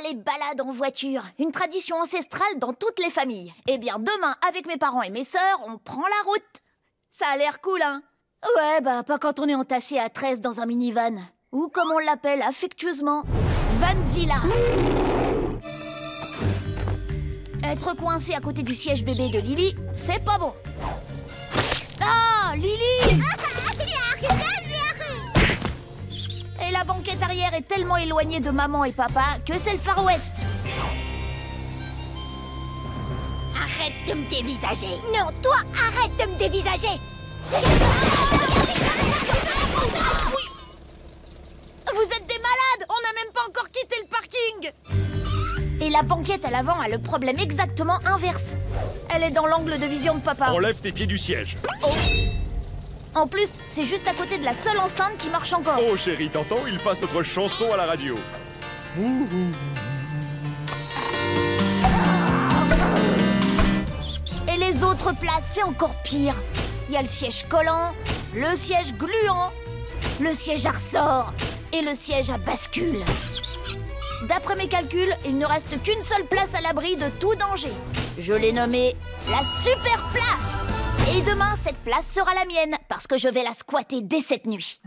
les balades en voiture, une tradition ancestrale dans toutes les familles. Eh bien, demain, avec mes parents et mes sœurs, on prend la route. Ça a l'air cool, hein? Ouais, bah, pas quand on est entassé à 13 dans un minivan. Ou comme on l'appelle affectueusement, Vanzilla. Être coincé à côté du siège bébé de Lily, c'est pas bon. Ah, Lily! Et la banquette arrière est tellement éloignée de maman et papa que c'est le Far West. Arrête de me dévisager. Non, toi, arrête de me dévisager. Vous êtes des malades! On n'a même pas encore quitté le parking! Et la banquette à l'avant a le problème exactement inverse. Elle est dans l'angle de vision de papa. Enlève tes pieds du siège. Oh. En plus, c'est juste à côté de la seule enceinte qui marche encore. Oh chérie, t'entends? Il passe notre chanson à la radio. Et les autres places, c'est encore pire. Il y a le siège collant, le siège gluant, le siège à ressort et le siège à bascule. D'après mes calculs, il ne reste qu'une seule place à l'abri de tout danger. Je l'ai nommée la super place. Et demain, cette place sera la mienne, parce que je vais la squatter dès cette nuit.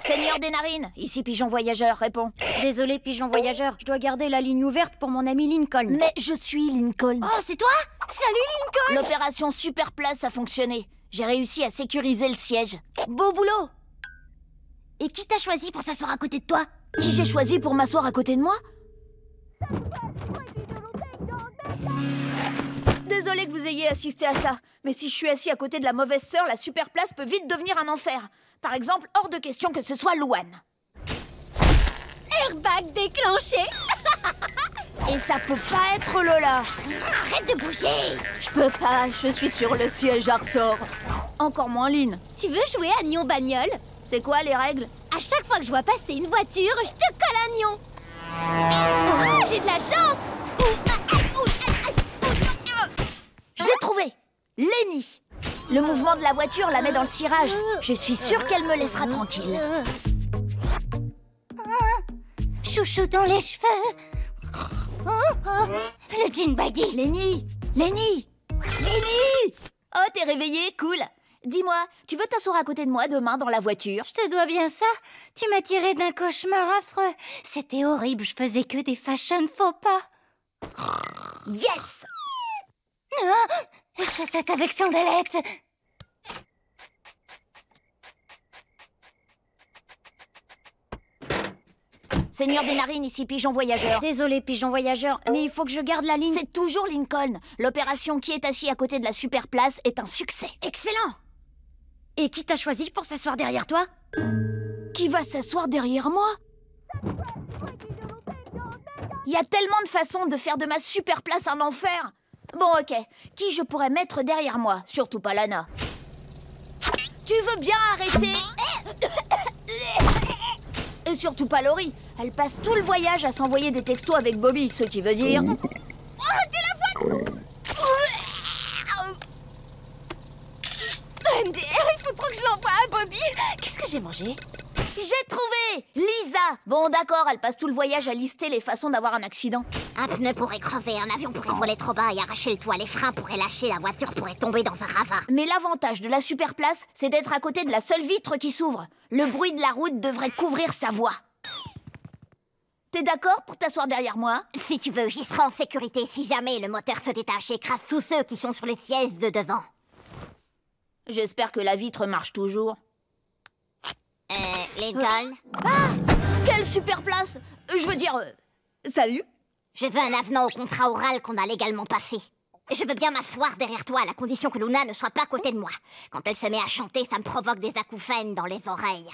Seigneur des narines, ici Pigeon Voyageur, réponds. Désolé, Pigeon Voyageur, je dois garder la ligne ouverte pour mon ami Lincoln. Mais je suis Lincoln. Oh, c'est toi? Salut, Lincoln! L'opération Super Place a fonctionné. J'ai réussi à sécuriser le siège. Beau boulot! Et qui t'a choisi pour s'asseoir à côté de toi? Qui j'ai choisi pour m'asseoir à côté de moi? Désolée que vous ayez assisté à ça, mais si je suis assis à côté de la mauvaise sœur, la super place peut vite devenir un enfer. Par exemple, hors de question que ce soit Louane. Airbag déclenché! Et ça peut pas être Lola. Arrête de bouger! Je peux pas, je suis sur le siège à ressort. Encore moins Lynn. Tu veux jouer à Nion Bagnole? C'est quoi les règles? À chaque fois que je vois passer une voiture, je te colle un nion! Oh, j'ai de la chance! J'ai trouvé! Lenny! Le mouvement de la voiture la met dans le cirage. Je suis sûre qu'elle me laissera tranquille. Chouchou dans les cheveux! Le jean baggy! Lenny! Lenny! Lenny! Oh, t'es réveillée? Cool! Dis-moi, tu veux t'asseoir à côté de moi demain dans la voiture? Je te dois bien ça. Tu m'as tiré d'un cauchemar affreux. C'était horrible, je faisais que des fashion faux pas. Yes! Chaussettes avec sandalettes. Seigneur des narines, ici Pigeon Voyageur. Désolé, Pigeon Voyageur, mais il faut que je garde la ligne. C'est toujours Lincoln. L'opération Qui est assis à côté de la super place est un succès. Excellent! Et qui t'a choisi pour s'asseoir derrière toi? Qui va s'asseoir derrière moi? Il y a tellement de façons de faire de ma super place un enfer. Bon, ok. Qui je pourrais mettre derrière moi? Surtout pas Lana. Tu veux bien arrêter? Et surtout pas Laurie. Elle passe tout le voyage à s'envoyer des textos avec Bobby, ce qui veut dire... Arrêtez la voiture! Il faut trop que je l'envoie à Bobby. Qu'est-ce que j'ai mangé? J'ai trouvé! Lisa! Bon, d'accord, elle passe tout le voyage à lister les façons d'avoir un accident. Un pneu pourrait crever, un avion pourrait voler trop bas et arracher le toit, les freins pourraient lâcher, la voiture pourrait tomber dans un ravin. Mais l'avantage de la super place, c'est d'être à côté de la seule vitre qui s'ouvre. Le bruit de la route devrait couvrir sa voix. T'es d'accord pour t'asseoir derrière moi? Si tu veux, j'y serai en sécurité si jamais le moteur se détache et écrase tous ceux qui sont sur les sièges de devant. J'espère que la vitre marche toujours. Lincoln? Ah! Quelle super place! Je veux dire... salut! Je veux un avenant au contrat oral qu'on a légalement passé. Je veux bien m'asseoir derrière toi à la condition que Luna ne soit pas à côté de moi. Quand elle se met à chanter, ça me provoque des acouphènes dans les oreilles.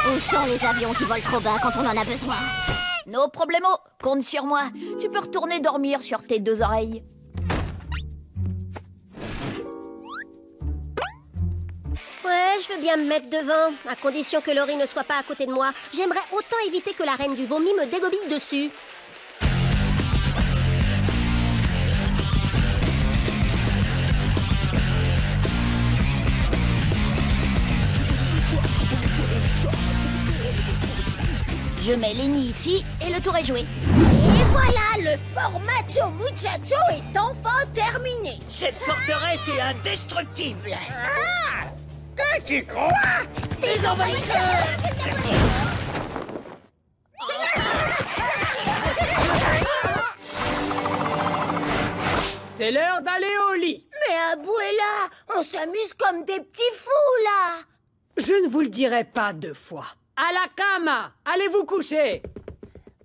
Où sont les avions qui volent trop bas quand on en a besoin? No problemo, compte sur moi. Tu peux retourner dormir sur tes deux oreilles. Ouais, je veux bien me mettre devant, à condition que Laurie ne soit pas à côté de moi. J'aimerais autant éviter que la reine du vomi me dégobille dessus. Je mets Lenny ici et le tour est joué. Et voilà, le Formaggio Muchacho est enfin terminé. Cette forteresse est indestructible. Tu crois? Des envahisseurs! C'est l'heure d'aller au lit. Mais Abuela, on s'amuse comme des petits fous, là. Je ne vous le dirai pas 2 fois. À la cama, allez vous coucher.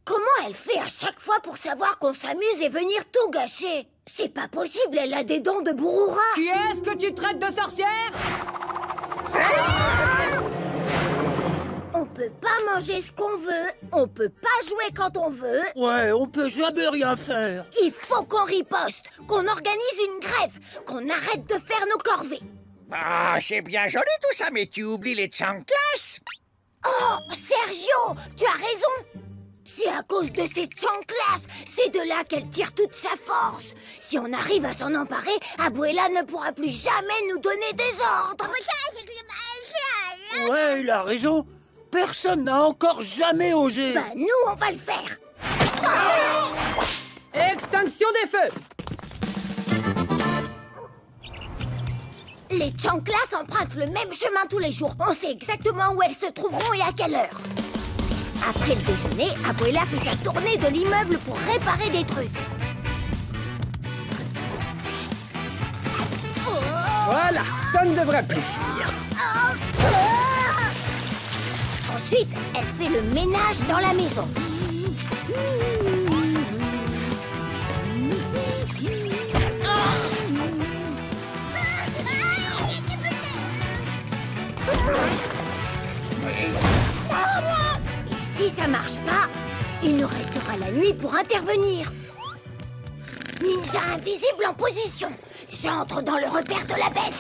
Comment elle fait à chaque fois pour savoir qu'on s'amuse et venir tout gâcher? C'est pas possible, elle a des dents de Bouroura. Qui est-ce que tu traites de sorcière? On peut pas manger ce qu'on veut, on peut pas jouer quand on veut. Ouais, on peut jamais rien faire. Il faut qu'on riposte, qu'on organise une grève, qu'on arrête de faire nos corvées. Ah, c'est bien joli tout ça, mais tu oublies les chanclas. Oh, Sergio, tu as raison. C'est à cause de ces chanclas, c'est de là qu'elle tire toute sa force. Si on arrive à s'en emparer, Abuela ne pourra plus jamais nous donner des ordres. Ouais, il a raison. Personne n'a encore jamais osé. Bah nous, on va le faire. Extinction des feux. Les chanclas empruntent le même chemin tous les jours. On sait exactement où elles se trouveront et à quelle heure. Après le déjeuner, Abuela fait sa tournée de l'immeuble pour réparer des trucs. Voilà, ça ne devrait plus fuir. Ensuite, elle fait le ménage dans la maison. Et si ça marche pas, il nous restera la nuit pour intervenir. Ninja invisible en position. J'entre dans le repère de la bête.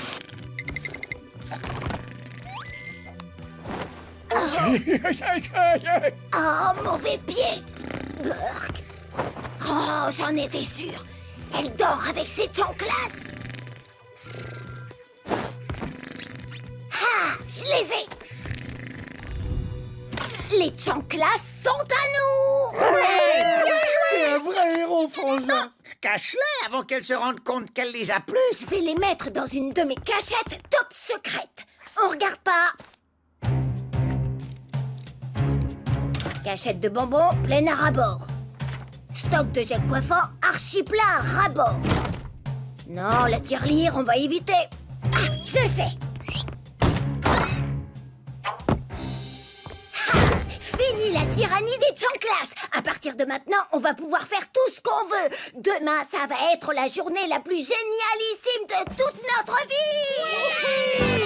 Oh, mauvais pied. Burk. Oh, j'en étais sûre. Elle dort avec ses chanclas. Ah, je les ai. Les chanclas sont à nous. T'es un vrai héros, Frangin. Cache-les avant qu'elle se rende compte qu'elle les a plus. Je vais les mettre dans une de mes cachettes top secrètes. On regarde pas. Cachette de bonbons pleine à ras-bord. Stock de gel coiffant archi plat à ras-bord. Non, la tirelire, on va éviter. Ah, je sais. Fini la tyrannie des chanclas. À partir de maintenant, on va pouvoir faire tout ce qu'on veut. Demain, ça va être la journée la plus génialissime de toute notre vie.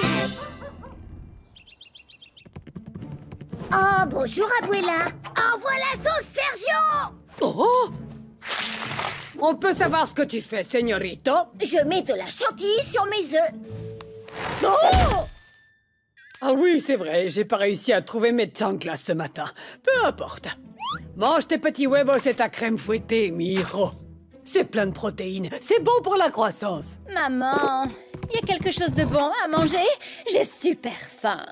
Oh, bonjour, Abuela. Envoie la sauce, Sergio. Oh! On peut savoir ce que tu fais, señorito? Je mets de la chantilly sur mes œufs. Oh! Ah oui, c'est vrai, j'ai pas réussi à trouver mes chanclas ce matin. Peu importe. Mange tes petits huevos et ta crème fouettée, mi hijo. C'est plein de protéines, c'est bon pour la croissance. Maman, il y a quelque chose de bon à manger? J'ai super faim.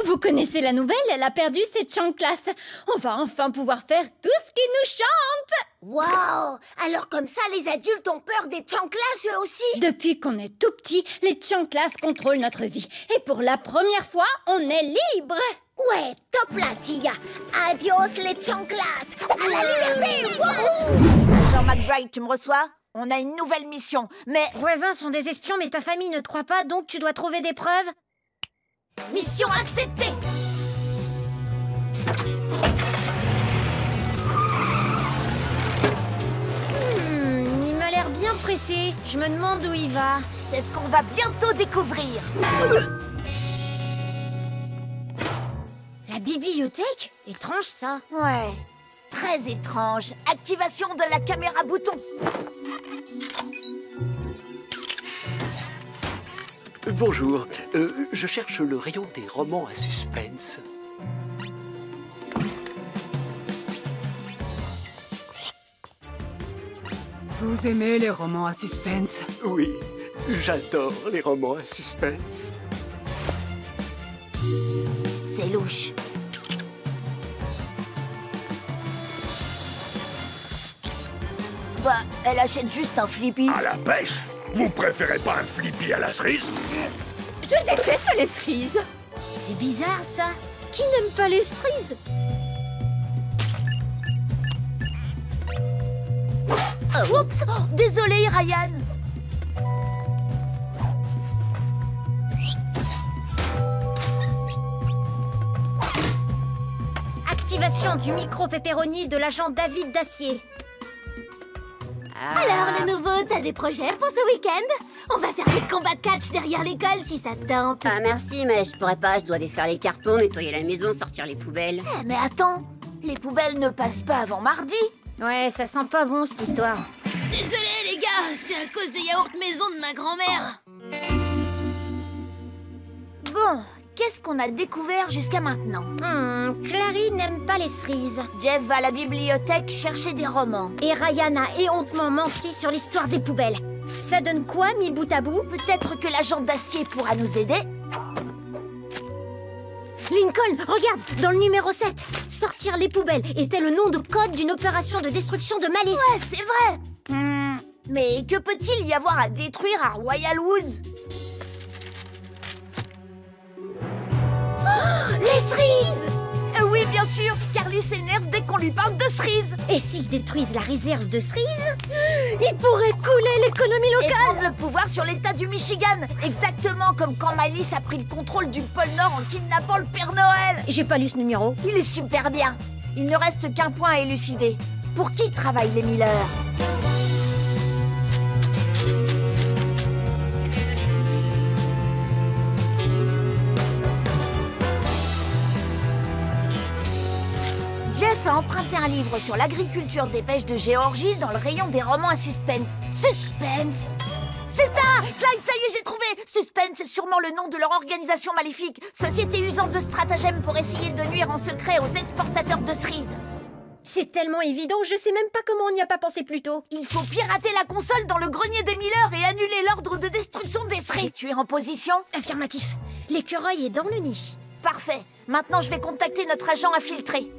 Vous connaissez la nouvelle? Elle a perdu ses chanclas. On va enfin pouvoir faire tout ce qui nous chante. Waouh! Alors comme ça, les adultes ont peur des chanclas eux aussi? Depuis qu'on est tout petit, les chanclas contrôlent notre vie. Et pour la première fois, on est libre. Ouais, top là, Tia. Adios les chanclas. À la liberté. Wouhou! Jean McBride, tu me reçois? On a une nouvelle mission, mais... Voisins sont des espions, mais ta famille ne te croit pas, donc tu dois trouver des preuves. Mission acceptée! Il m'a l'air bien pressé. Je me demande où il va. C'est ce qu'on va bientôt découvrir. La bibliothèque? Étrange ça. Ouais, très étrange. Activation de la caméra bouton. Bonjour, je cherche le rayon des romans à suspense. Vous aimez les romans à suspense? Oui, j'adore les romans à suspense. C'est louche. Bah, elle achète juste un Flippy. À la pêche? Vous préférez pas un Flippy à la cerise? Je déteste les cerises. C'est bizarre, ça. Qui n'aime pas les cerises? Oups! Oh, désolé, Ryan. Activation du micro-pépéroni de l'agent David Dacier. Alors, le nouveau, t'as des projets pour ce week-end? On va faire des combats de catch derrière l'école si ça te tente. Ah merci, mais je pourrais pas, je dois défaire les cartons, nettoyer la maison, sortir les poubelles. Eh, mais attends, les poubelles ne passent pas avant mardi. Ouais, ça sent pas bon cette histoire. Désolé les gars, c'est à cause des yaourts maison de ma grand-mère. Bon, qu'est-ce qu'on a découvert jusqu'à maintenant? Clary n'aime pas les cerises. Jeff va à la bibliothèque chercher des romans. Et Ryan a éhontement menti sur l'histoire des poubelles. Ça donne quoi, mis bout à bout? Peut-être que l'agent d'acier pourra nous aider. Lincoln, regarde, dans le numéro 7, sortir les poubelles était le nom de code d'une opération de destruction de Malice. Ouais, c'est vrai. Mais que peut-il y avoir à détruire à Royal Woods? Les cerises! Oui, bien sûr, Carly s'énerve dès qu'on lui parle de cerises. Et s'ils détruisent la réserve de cerises, ils pourraient couler l'économie Et locale! prendre le pouvoir sur l'État du Michigan. Exactement comme quand Malice a pris le contrôle du pôle Nord en kidnappant le Père Noël. J'ai pas lu ce numéro. Il est super bien. Il ne reste qu'un point à élucider. Pour qui travaillent les Miller? Jeff a emprunté un livre sur l'agriculture des pêches de Géorgie dans le rayon des romans à suspense. Suspense? C'est ça! Clyde, ça y est, j'ai trouvé! Suspense est sûrement le nom de leur organisation maléfique. Société usant de stratagèmes pour essayer de nuire en secret aux exportateurs de cerises. C'est tellement évident, je sais même pas comment on n'y a pas pensé plus tôt. Il faut pirater la console dans le grenier des Miller et annuler l'ordre de destruction des cerises. Tu es en position? Affirmatif. L'écureuil est dans le nid. Parfait. Maintenant, je vais contacter notre agent infiltré.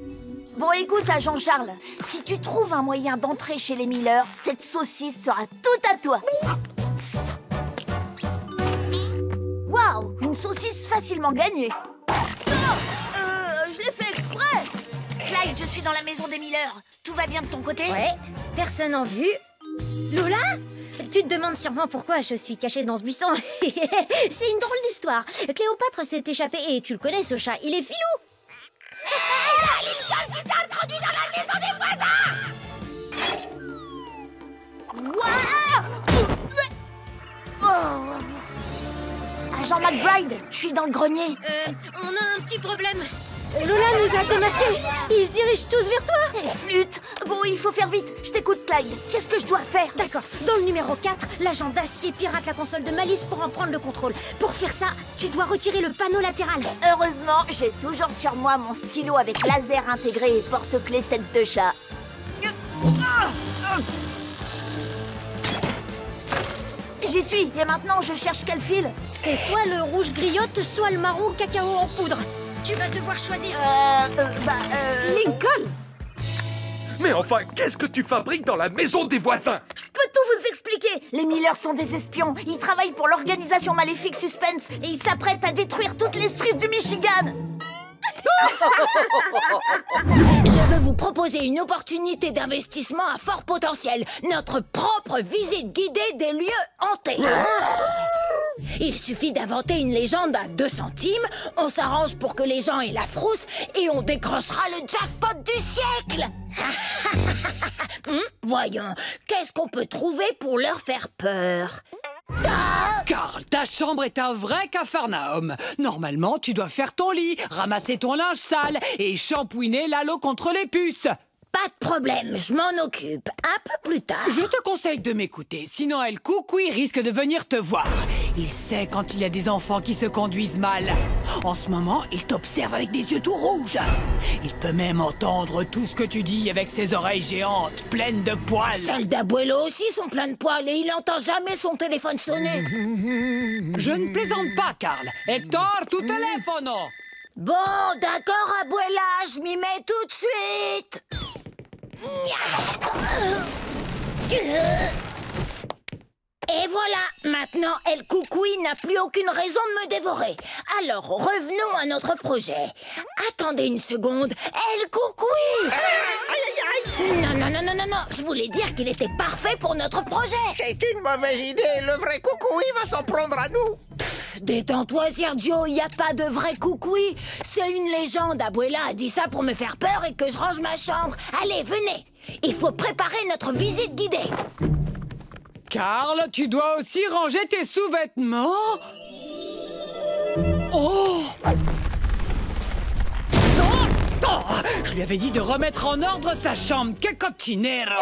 Bon, écoute, agent Charles, si tu trouves un moyen d'entrer chez les Miller, cette saucisse sera toute à toi. Waouh, une saucisse facilement gagnée. Je l'ai fait exprès. Clyde, je suis dans la maison des Miller. Tout va bien de ton côté? Ouais, personne en vue. Lola? Tu te demandes sûrement pourquoi je suis cachée dans ce buisson. C'est une drôle d'histoire. Cléopâtre s'est échappée et tu le connais, ce chat, il est filou. Lincoln qui s'est introduit dans la maison des voisins! Waouh! Agent McBride, je suis dans le grenier. On a un petit problème. Lola nous a démasqués. Ils se dirigent tous vers toi. Flûte. Bon, il faut faire vite. Je t'écoute, Clyde. Qu'est-ce que je dois faire? D'accord. Dans le numéro 4, l'agent d'acier pirate la console de Malice pour en prendre le contrôle. Pour faire ça, tu dois retirer le panneau latéral. Heureusement, j'ai toujours sur moi mon stylo avec laser intégré et porte-clés tête de chat. J'y suis. Et maintenant, je cherche quel fil? C'est soit le rouge griotte, soit le marron cacao en poudre. Tu vas devoir choisir. Lincoln! Mais enfin, qu'est-ce que tu fabriques dans la maison des voisins? Je peux tout vous expliquer. Les Miller sont des espions. Ils travaillent pour l'organisation maléfique Suspense et ils s'apprêtent à détruire toutes les cerises du Michigan. Je veux vous proposer une opportunité d'investissement à fort potentiel. Notre propre visite guidée des lieux hantés. Il suffit d'inventer une légende à 2 centimes, on s'arrange pour que les gens aient la frousse et on décrochera le jackpot du siècle. Voyons, qu'est-ce qu'on peut trouver pour leur faire peur? Carl, ta chambre est un vrai capharnaüm. Normalement, tu dois faire ton lit, ramasser ton linge sale et shampouiner l'halo contre les puces. Pas de problème, je m'en occupe. Un peu plus tard. Je te conseille de m'écouter, sinon El Coucoui risque de venir te voir. Il sait quand il y a des enfants qui se conduisent mal. En ce moment, il t'observe avec des yeux tout rouges. Il peut même entendre tout ce que tu dis avec ses oreilles géantes, pleines de poils. Celles d'Abuelo aussi sont pleines de poils et il n'entend jamais son téléphone sonner. Je ne plaisante pas, Carl. Hector, tu telefono. Bon, d'accord, Abuela, je m'y mets tout de suite. Et voilà, maintenant, El Coucoui n'a plus aucune raison de me dévorer. Alors, revenons à notre projet. Attendez une seconde, El Coucoui! Non, je voulais dire qu'il était parfait pour notre projet. C'est une mauvaise idée, le vrai Coucoui va s'en prendre à nous. Détends-toi, Sergio, il n'y a pas de vrai Coucoui. C'est une légende, Abuela a dit ça pour me faire peur et que je range ma chambre. Allez, venez, il faut préparer notre visite guidée. Carl, tu dois aussi ranger tes sous-vêtements. Oh! Je lui avais dit de remettre en ordre sa chambre. Que cochinero!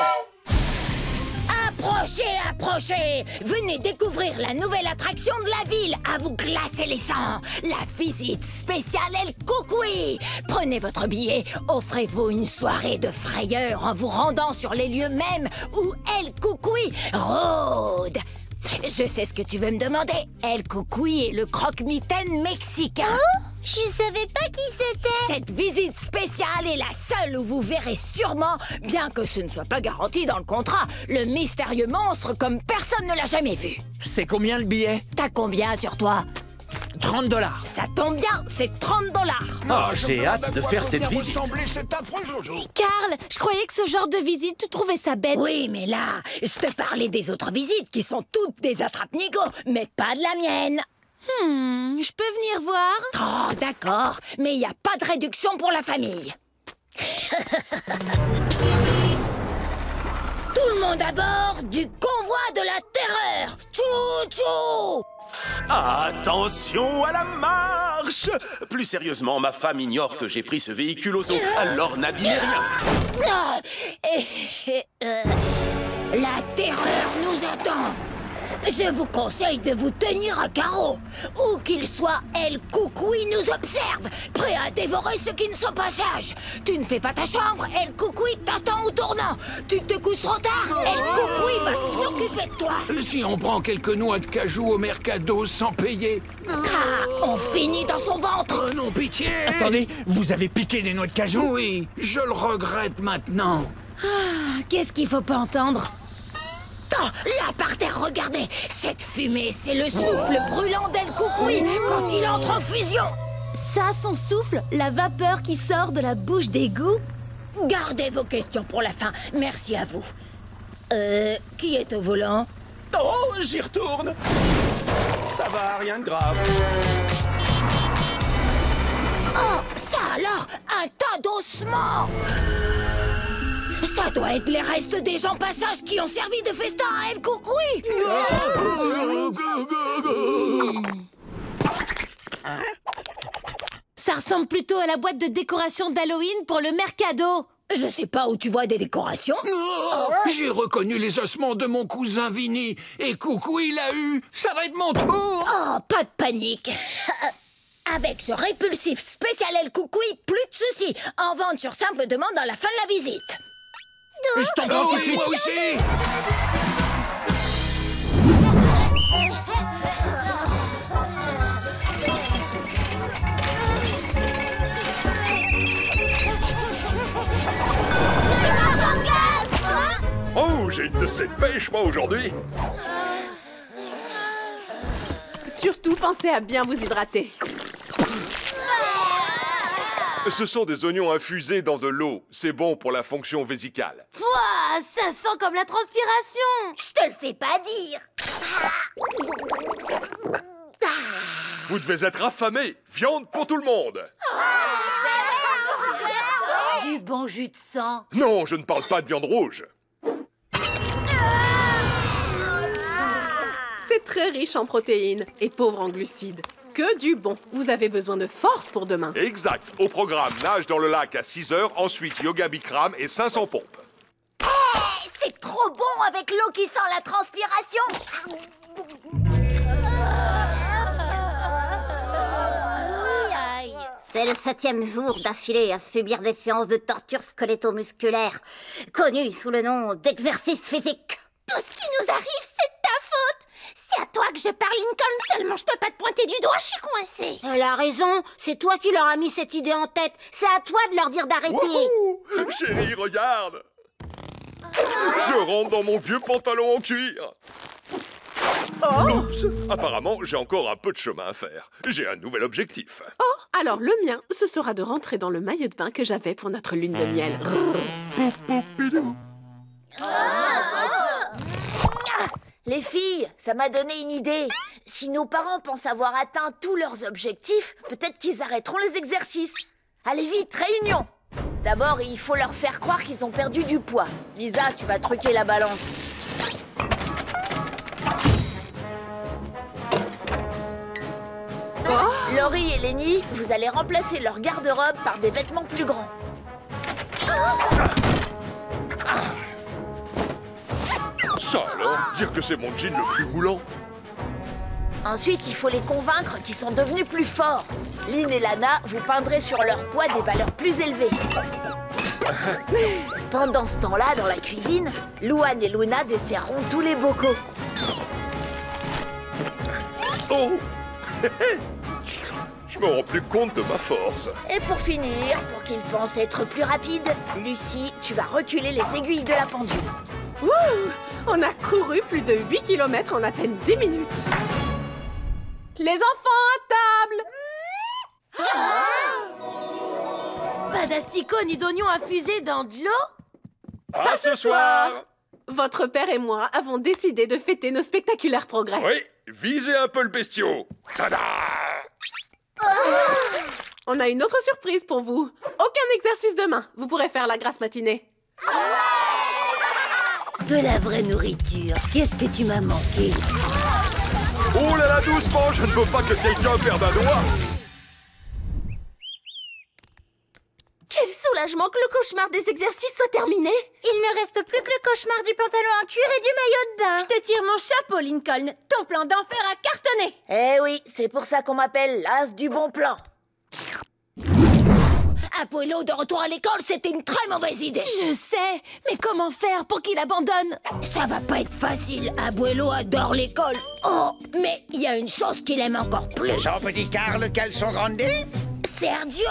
Approchez! Venez découvrir la nouvelle attraction de la ville, à vous glacer les sangs, la visite spéciale El Coucoui. Prenez votre billet, offrez-vous une soirée de frayeur en vous rendant sur les lieux mêmes où El Coucoui rôde. Je sais ce que tu veux me demander. El Coucoui est le croque-mitaine mexicain. Oh, je savais pas qui c'était. Cette visite spéciale est la seule où vous verrez sûrement, bien que ce ne soit pas garanti dans le contrat, le mystérieux monstre comme personne ne l'a jamais vu. C'est combien le billet? T'as combien sur toi? 30 $. Ça tombe bien, c'est 30 $. Oh, j'ai hâte de faire cette visite. Cet affreux Jojo. Carl, je croyais que ce genre de visite, tu trouvais ça bête. Oui, mais là, je te parlais des autres visites qui sont toutes des attrape-nigo, mais pas de la mienne. Je peux venir voir? Oh, d'accord, mais il n'y a pas de réduction pour la famille. Tout le monde à bord du convoi de la terreur. Tchou-tchou! Attention à la marche! Plus sérieusement, ma femme ignore que j'ai pris ce véhicule aux eaux, alors n'abîmez rien. La terreur nous attend. Je vous conseille de vous tenir à carreau. Où qu'il soit, El Coucoui nous observe, prêt à dévorer ceux qui ne sont pas sages. Tu ne fais pas ta chambre, El Coucoui t'attend au tournant. Tu te couches trop tard, El Coucoui va s'occuper de toi. Si on prend quelques noix de cajou au mercado sans payer... On finit dans son ventre. Non, pitié! Attendez, vous avez piqué des noix de cajou? Oui, je le regrette maintenant. Qu'est-ce qu'il faut pas entendre? Oh, là par terre, regardez. Cette fumée, c'est le souffle brûlant d'El Coucoui quand il entre en fusion. Ça, son souffle? La vapeur qui sort de la bouche d'égout? Gardez vos questions pour la fin. Merci à vous. Qui est au volant? Oh, j'y retourne. Ça va, rien de grave. Oh, ça alors, un tas d'ossements. Ça doit être les restes des gens passages qui ont servi de festin à El Coucoui. Ça ressemble plutôt à la boîte de décoration d'Halloween pour le mercado. Je sais pas où tu vois des décorations. J'ai reconnu les ossements de mon cousin Vinny. Et Coucoui l'a eu. Ça va être mon tour. Oh, pas de panique. Avec ce répulsif spécial El Coucoui, plus de soucis. En vente sur simple demande à la fin de la visite. Je t'en prends tout de suite. Moi aussi. Oh, j'ai une de ces pêches, moi, aujourd'hui. Surtout, pensez à bien vous hydrater. Ce sont des oignons infusés dans de l'eau. C'est bon pour la fonction vésicale. Pouah, ça sent comme la transpiration. Je te le fais pas dire. Vous devez être affamés. Viande pour tout le monde. Du bon jus de sang. Non, je ne parle pas de viande rouge. C'est très riche en protéines et pauvre en glucides. Que du bon. Vous avez besoin de force pour demain. Exact. Au programme, nage dans le lac à 6 heures, ensuite yoga Bikram et 500 pompes. C'est trop bon avec l'eau qui sent la transpiration. C'est le 7e jour d'affilée à subir des séances de torture squeletto-musculaire, connues sous le nom d'exercice physique. Tout ce qui nous arrive, c'est de ta faute. C'est à toi que je parle, Lincoln. Seulement, je peux pas te pointer du doigt, je suis coincée. Elle a raison. C'est toi qui leur as mis cette idée en tête. C'est à toi de leur dire d'arrêter. Wouhou! Chérie, regarde. Je rentre dans mon vieux pantalon en cuir. Oups. Apparemment, j'ai encore un peu de chemin à faire. J'ai un nouvel objectif. Oh, alors le mien, ce sera de rentrer dans le maillot de bain que j'avais pour notre lune de miel. Les filles, ça m'a donné une idée. Si nos parents pensent avoir atteint tous leurs objectifs, peut-être qu'ils arrêteront les exercices. Allez vite, réunion. D'abord, il faut leur faire croire qu'ils ont perdu du poids. Lisa, tu vas truquer la balance. Laurie et Lenny, vous allez remplacer leur garde-robe par des vêtements plus grands. Ça alors, dire que c'est mon jean le plus moulant. Ensuite, il faut les convaincre qu'ils sont devenus plus forts. Lynn et Lana, vous peindrez sur leur poids des valeurs plus élevées. Pendant ce temps-là, dans la cuisine, Louane et Luna desserreront tous les bocaux. Oh. Je me rends plus compte de ma force. Et pour finir, pour qu'ils pensent être plus rapides, Lucie, tu vas reculer les aiguilles de la pendule. Wouh! On a couru plus de 8 km en à peine 10 minutes. Les enfants à table! Pas d'asticot ni d'oignon infusés dans de l'eau? À ce soir! Votre père et moi avons décidé de fêter nos spectaculaires progrès. Oui, visez un peu le bestiau. Tada! On a une autre surprise pour vous. Aucun exercice demain. Vous pourrez faire la grasse matinée. De la vraie nourriture. Qu'est-ce que tu m'as manqué? Oh là là, doucement, je ne veux pas que quelqu'un perde un doigt. Quel soulagement que le cauchemar des exercices soit terminé. Il ne reste plus que le cauchemar du pantalon en cuir et du maillot de bain. Je te tire mon chapeau, Lincoln. Ton plan d'enfer a cartonné. Eh oui, c'est pour ça qu'on m'appelle l'as du bon plan. Apollo de retour à l'école, c'était une très mauvaise idée. Je sais, mais comment faire pour qu'il abandonne? Ça va pas être facile. Abuelo adore l'école. Oh, mais il y a une chose qu'il aime encore plus. Son petit Carl caleçon grande. Sergio.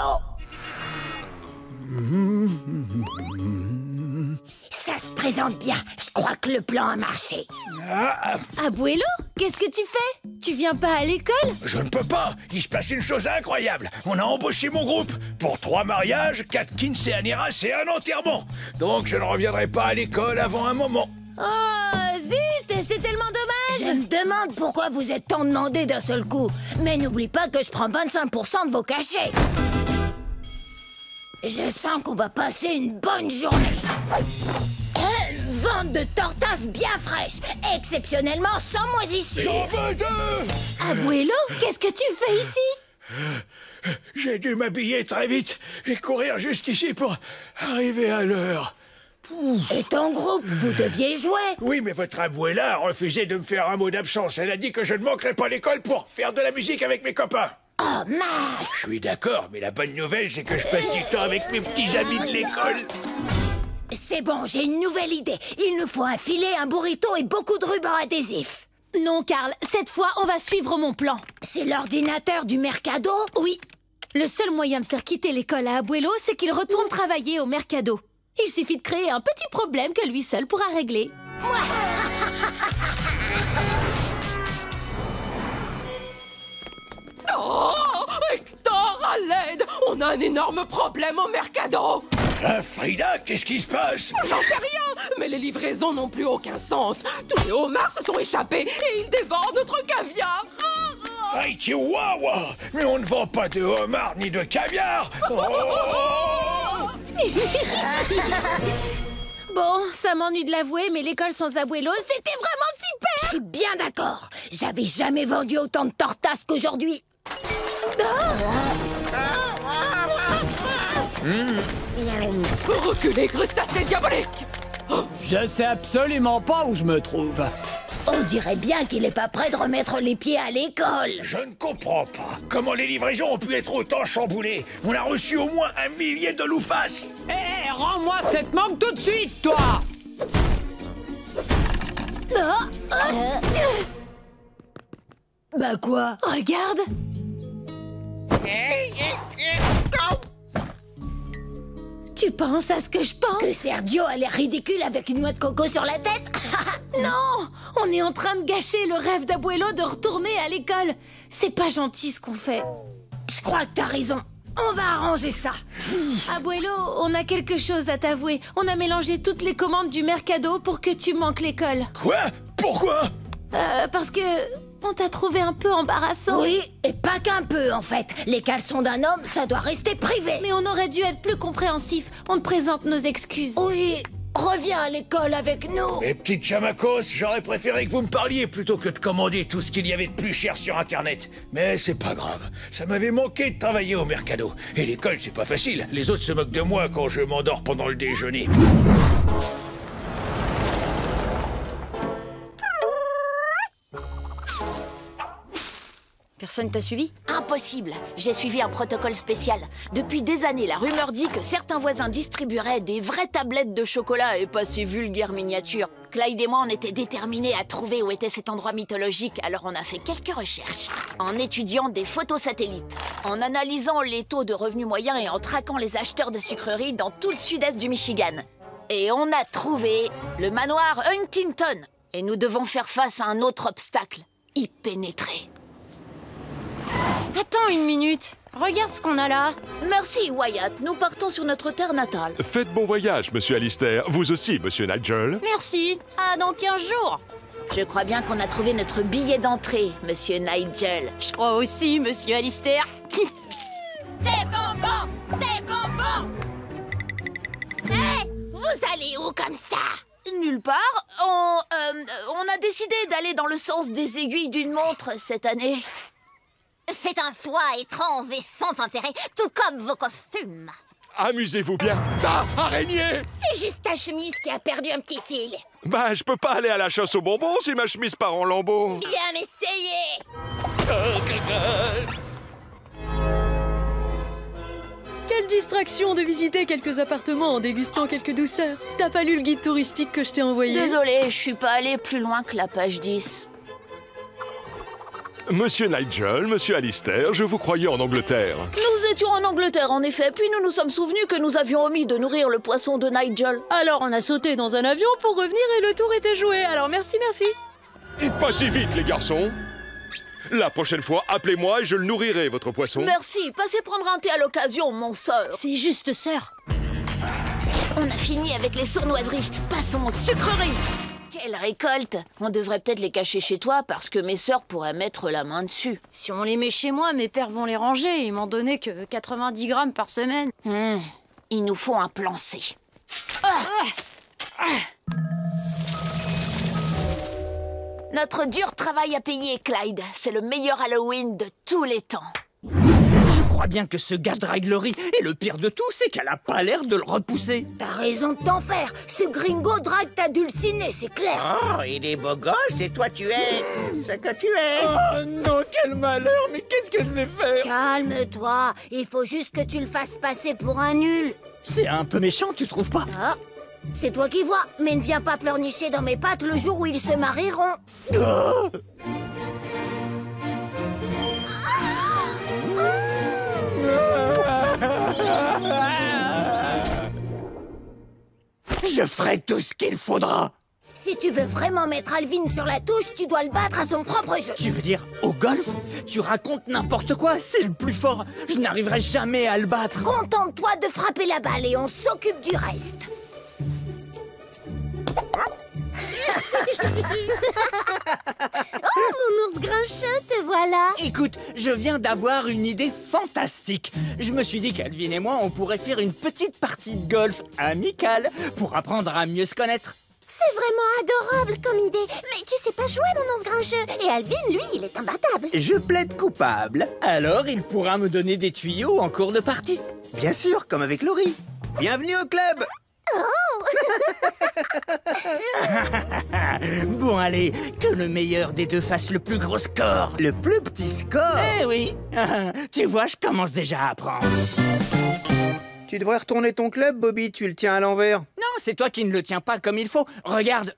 Ça se présente bien. Je crois que le plan a marché. Abuelo, qu'est-ce que tu fais? Tu viens pas à l'école? Je ne peux pas. Il se passe une chose incroyable. On a embauché mon groupe pour 3 mariages, 4 quinceañeras et un enterrement. Donc je ne reviendrai pas à l'école avant un moment. Oh, zut, c'est tellement dommage. Je me demande pourquoi vous êtes tant demandé d'un seul coup. Mais n'oublie pas que je prends 25% de vos cachets. Je sens qu'on va passer une bonne journée. Vente de tortas bien fraîches, exceptionnellement sans moisissure. J'en veux 2! Abuelo, qu'est-ce que tu fais ici? J'ai dû m'habiller très vite et courir jusqu'ici pour arriver à l'heure. Et ton groupe, vous deviez jouer. Oui, mais votre abuela a refusé de me faire un mot d'absence. Elle a dit que je ne manquerais pas l'école pour faire de la musique avec mes copains. Oh, mince! Je suis d'accord, mais la bonne nouvelle, c'est que je passe du temps avec mes petits amis de l'école. C'est bon, j'ai une nouvelle idée. Il nous faut un filet, un burrito et beaucoup de rubans adhésifs. Non, Carl, cette fois, on va suivre mon plan. C'est l'ordinateur du Mercado? Oui. Le seul moyen de faire quitter l'école à Abuelo, c'est qu'il retourne travailler au Mercado. Il suffit de créer un petit problème que lui seul pourra régler. Oh, Hector, à l'aide! On a un énorme problème au Mercado! Frida, qu'est-ce qui se passe? J'en sais rien, mais les livraisons n'ont plus aucun sens. Tous les homards se sont échappés et ils dévorent notre caviar. Aïe, chihuahua! Mais on ne vend pas de homard ni de caviar! Bon, ça m'ennuie de l'avouer, mais l'école sans Abuelo, c'était vraiment super! Je suis bien d'accord. J'avais jamais vendu autant de tortas qu'aujourd'hui. Reculez, crustacés diaboliques! Je sais absolument pas où je me trouve. On dirait bien qu'il est pas prêt de remettre les pieds à l'école. Je ne comprends pas. Comment les livraisons ont pu être autant chamboulées? On a reçu au moins 1 millier de loufaces. Hé, rends-moi cette mangue tout de suite, toi! Bah quoi? Tu penses à ce que je pense? Que Sergio a l'air ridicule avec une noix de coco sur la tête? Non! On est en train de gâcher le rêve d'Abuelo de retourner à l'école. C'est pas gentil ce qu'on fait. Je crois que t'as raison. On va arranger ça. Abuelo, on a quelque chose à t'avouer. On a mélangé toutes les commandes du Mercado pour que tu manques l'école. Quoi? Pourquoi? Parce que... on t'a trouvé un peu embarrassant. Oui, et pas qu'un peu en fait. Les caleçons d'un homme, ça doit rester privé. Mais on aurait dû être plus compréhensif. On te présente nos excuses. Oui, reviens à l'école avec nous. Les petites chamacos, j'aurais préféré que vous me parliez plutôt que de commander tout ce qu'il y avait de plus cher sur Internet. Mais c'est pas grave, ça m'avait manqué de travailler au Mercado. Et l'école, c'est pas facile. Les autres se moquent de moi quand je m'endors pendant le déjeuner. Personne t'a suivi? Impossible. J'ai suivi un protocole spécial. Depuis des années, la rumeur dit que certains voisins distribueraient des vraies tablettes de chocolat et pas ces vulgaires miniatures. Clyde et moi, on était déterminés à trouver où était cet endroit mythologique, alors on a fait quelques recherches. En étudiant des photos satellites, en analysant les taux de revenus moyens et en traquant les acheteurs de sucreries dans tout le sud-est du Michigan. Et on a trouvé le manoir Huntington. Et nous devons faire face à un autre obstacle, y pénétrer. Attends une minute. Regarde ce qu'on a là. Merci, Wyatt. Nous partons sur notre terre natale. Faites bon voyage, monsieur Alistair. Vous aussi, monsieur Nigel. Merci. À dans 15 jours. Je crois bien qu'on a trouvé notre billet d'entrée, monsieur Nigel. Je crois aussi, monsieur Alistair. Des bonbons! Des bonbons! Hé! Vous allez où comme ça? Nulle part. On a décidé d'aller dans le sens des aiguilles d'une montre cette année. C'est un choix étrange et sans intérêt, tout comme vos costumes. Amusez-vous bien. Ah, araignée! C'est juste ta chemise qui a perdu un petit fil. Bah, je peux pas aller à la chasse aux bonbons si ma chemise part en lambeaux. Bien essayé! Quelle distraction de visiter quelques appartements en dégustant quelques douceurs. T'as pas lu le guide touristique que je t'ai envoyé? Désolée, je suis pas allée plus loin que la page 10. Monsieur Nigel, monsieur Alistair, je vous croyais en Angleterre. Nous étions en Angleterre, en effet, puis nous nous sommes souvenus que nous avions omis de nourrir le poisson de Nigel. Alors on a sauté dans un avion pour revenir et le tour était joué, alors merci, merci. Pas si vite, les garçons. La prochaine fois, appelez-moi et je le nourrirai, votre poisson. Merci, passez prendre un thé à l'occasion, mon sœur. C'est juste sœur. On a fini avec les sournoiseries, passons aux sucreries. Quelle récolte! On devrait peut-être les cacher chez toi parce que mes sœurs pourraient mettre la main dessus. Si on les met chez moi, mes pères vont les ranger. Ils m'en donnaient que 90 grammes par semaine. Il nous faut un plan C. Notre dur travail à payer, Clyde. C'est le meilleur Halloween de tous les temps. Je crois bien que ce gars drague Laurie. Et le pire de tout, c'est qu'elle a pas l'air de le repousser. T'as raison de t'en faire. Ce gringo drague ta dulcinée, c'est clair. Oh, il est beau gosse et toi tu es ce que tu es. Oh non, quel malheur. Mais qu'est-ce que je vais faire? Calme-toi. Il faut juste que tu le fasses passer pour un nul. C'est un peu méchant, tu trouves pas? Ah, c'est toi qui vois. Mais ne viens pas pleurnicher dans mes pattes le jour où ils se marieront. Oh! Je ferai tout ce qu'il faudra. Si tu veux vraiment mettre Alvin sur la touche, tu dois le battre à son propre jeu. Tu veux dire au golf? Tu racontes n'importe quoi, c'est le plus fort. Je n'arriverai jamais à le battre. Contente-toi de frapper la balle et on s'occupe du reste. Oh, mon ours grincheux, te voilà. Écoute, je viens d'avoir une idée fantastique. Je me suis dit qu'Alvin et moi, on pourrait faire une petite partie de golf amicale pour apprendre à mieux se connaître. C'est vraiment adorable comme idée. Mais tu sais pas jouer, mon ours grincheux. Et Alvin, lui, il est imbattable. Je plaide coupable. Alors, il pourra me donner des tuyaux en cours de partie. Bien sûr, comme avec Laurie. Bienvenue au club. Oh. Bon, allez, que le meilleur des deux fasse le plus gros score. Le plus petit score? Eh oui. Tu vois, je commence déjà à apprendre. Tu devrais retourner ton club, Bobby, tu le tiens à l'envers. Non, c'est toi qui ne le tiens pas comme il faut. Regarde.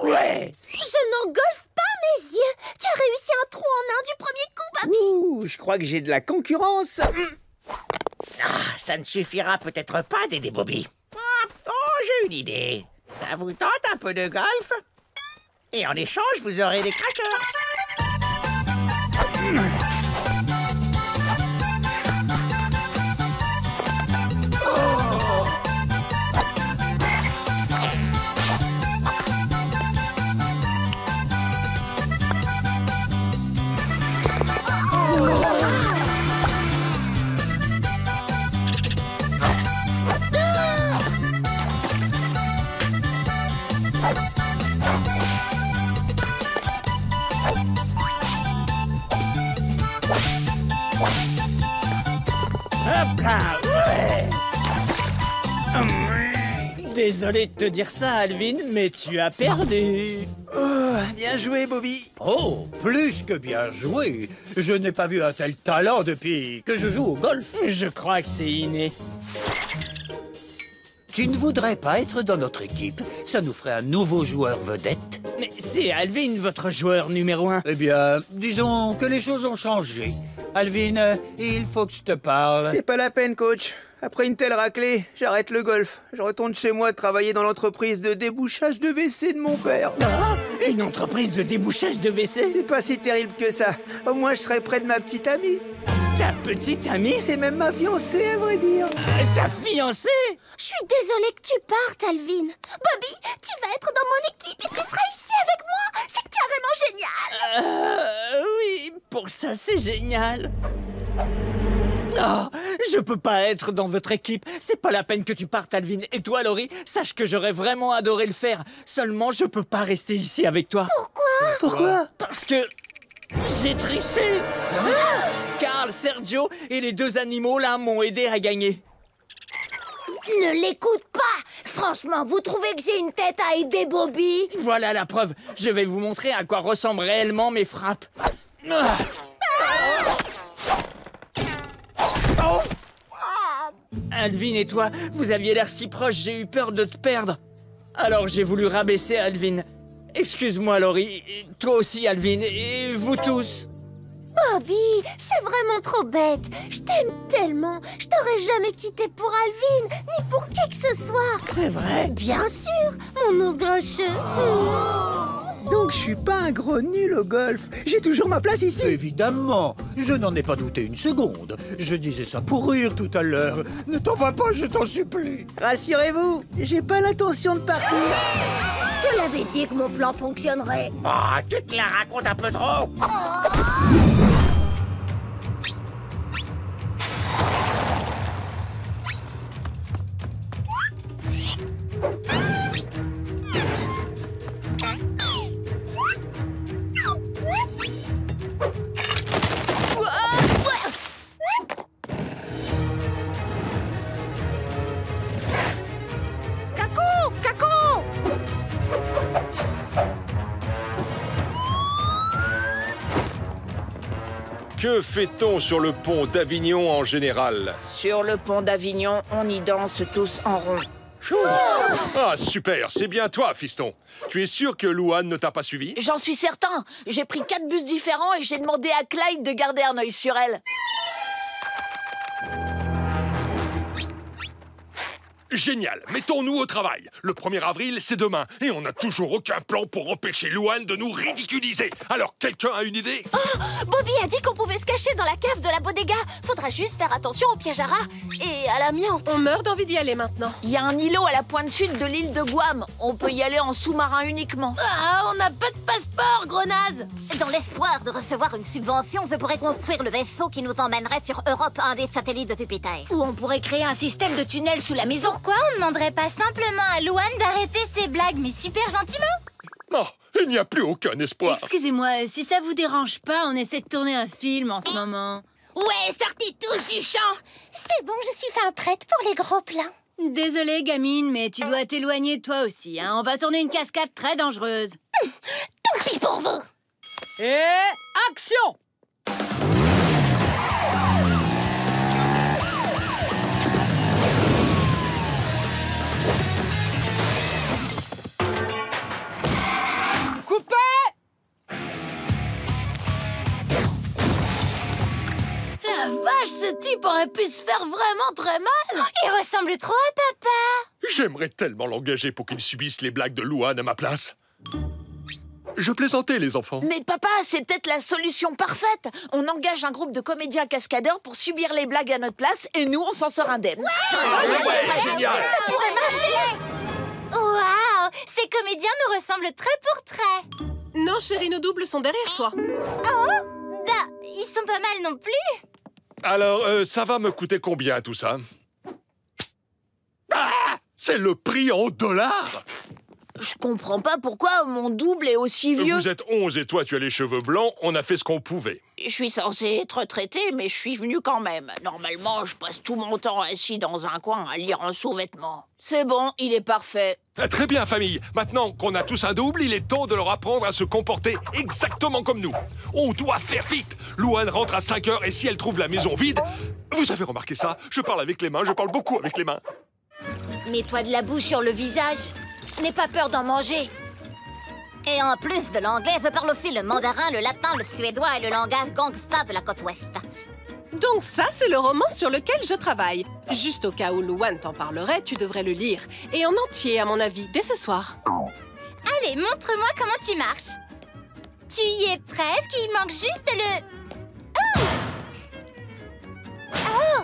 Ouais. Je n'engolfe pas mes yeux. Tu as réussi un trou en un du premier coup, Ouh, je crois que j'ai de la concurrence. Ah, ça ne suffira peut-être pas d'aider Bobby. Oh, j'ai une idée. Ça vous tente un peu de golf? Et en échange, vous aurez des crackers. Hop là, ouais. Désolé de te dire ça, Alvin, mais tu as perdu. Oh, bien joué, Bobby. Oh, plus que bien joué. Je n'ai pas vu un tel talent depuis que je joue au golf. Je crois que c'est inné. Tu ne voudrais pas être dans notre équipe? Ça nous ferait un nouveau joueur vedette. Mais c'est Alvin, votre joueur numéro 1. Eh bien, disons que les choses ont changé. Alvin, il faut que je te parle. C'est pas la peine, coach. Après une telle raclée, j'arrête le golf. Je retourne chez moi travailler dans l'entreprise de débouchage de WC de mon père. Ah, une entreprise de débouchage de WC? C'est pas si terrible que ça. Au moins, je serai près de ma petite amie. Ta petite amie? C'est même ma fiancée, à vrai dire. Ta fiancée? Je suis désolée que tu partes, Alvin. Bobby, tu vas être dans mon équipe et tu seras ici avec moi. C'est carrément génial. Oui, pour ça, c'est génial. Oh, je peux pas être dans votre équipe. C'est pas la peine que tu partes, Alvin. Et toi, Laurie, sache que j'aurais vraiment adoré le faire. Seulement, je peux pas rester ici avec toi. Pourquoi? Parce que j'ai triché. Carl, Sergio et les 2 animaux là m'ont aidé à gagner. Ne l'écoute pas. Franchement, vous trouvez que j'ai une tête à aider Bobby? Voilà la preuve. Je vais vous montrer à quoi ressemblent réellement mes frappes. Alvin et toi, vous aviez l'air si proches, j'ai eu peur de te perdre. Alors j'ai voulu rabaisser Alvin. Excuse-moi, Laurie. Toi aussi, Alvin. Et vous tous. Bobby, c'est vraiment trop bête. Je t'aime tellement. Je t'aurais jamais quitté pour Alvin, ni pour qui que ce soit. C'est vrai? Bien sûr, mon ours grincheux. Donc je suis pas un gros nul au golf. J'ai toujours ma place ici. Évidemment, je n'en ai pas douté une seconde. Je disais ça pour rire tout à l'heure. Ne t'en vas pas, je t'en supplie. Rassurez-vous, j'ai pas l'intention de partir. Je te l'avais dit que mon plan fonctionnerait. Oh, tu te la racontes un peu trop. Que fait-on sur le pont d'Avignon en général? Sur le pont d'Avignon, on y danse tous en rond. Ah, super, c'est bien toi, fiston. Tu es sûr que Louane ne t'a pas suivi? J'en suis certain. J'ai pris 4 bus différents et j'ai demandé à Clyde de garder un œil sur elle. Génial, mettons-nous au travail. Le 1er avril, c'est demain. Et on n'a toujours aucun plan pour empêcher Louane de nous ridiculiser. Alors, quelqu'un a une idée? Oh, Bobby a dit qu'on pouvait se cacher dans la cave de la bodega. Faudra juste faire attention au piège à rats et à l'amiante. On meurt d'envie d'y aller maintenant. Il y a un îlot à la pointe sud de l'île de Guam. On peut y aller en sous-marin uniquement. Ah, on n'a pas de passeport, gros naze. Dans l'espoir de recevoir une subvention, je pourrais construire le vaisseau qui nous emmènerait sur Europe, un des satellites de Jupiter. Ou on pourrait créer un système de tunnels sous la maison. Pourquoi on ne demanderait pas simplement à Louane d'arrêter ses blagues, mais super gentiment? Non, il n'y a plus aucun espoir. Excusez-moi, si ça vous dérange pas, on essaie de tourner un film en ce moment. Ouais, sortez tous du champ. C'est bon, je suis fin prête pour les gros plans. Désolée, gamine, mais tu dois t'éloigner de toi aussi, hein. On va tourner une cascade très dangereuse. Tant pis pour vous. Et action! Coupé! type aurait pu se faire vraiment très mal. Il ressemble trop à papa. J'aimerais tellement l'engager pour qu'il subisse les blagues de Louane à ma place. Je plaisantais, les enfants. Mais papa, c'est peut-être la solution parfaite. On engage un groupe de comédiens cascadeurs pour subir les blagues à notre place et nous, on s'en sort indemne. Ouais, génial. Ça pourrait marcher. Waouh, ces comédiens nous ressemblent trait pour trait. Non, chérie, nos doubles sont derrière toi. Oh, bah, ils sont pas mal non plus. Alors, ça va me coûter combien, tout ça? Ah! C'est le prix en dollars! Je comprends pas pourquoi mon double est aussi vieux. Vous êtes 11 et toi, tu as les cheveux blancs. On a fait ce qu'on pouvait. Je suis censée être retraitée, mais je suis venue quand même. Normalement, je passe tout mon temps assis dans un coin à lire un sous-vêtement. C'est bon, il est parfait. Très bien, famille. Maintenant qu'on a tous un double, il est temps de leur apprendre à se comporter exactement comme nous. On doit faire vite. Louane rentre à 5 heures et si elle trouve la maison vide... Vous avez remarqué ça? Je parle avec les mains, je parle beaucoup avec les mains. Mets-toi de la boue sur le visage. N'aie pas peur d'en manger. Et en plus de l'anglais, je parle aussi le mandarin, le latin, le suédois et le langage gangsta de la côte ouest. Donc ça, c'est le roman sur lequel je travaille. Juste au cas où Louane t'en parlerait, tu devrais le lire. Et en entier, à mon avis, dès ce soir. Allez, montre-moi comment tu marches. Tu y es presque, il manque juste le... Ouch! Oh!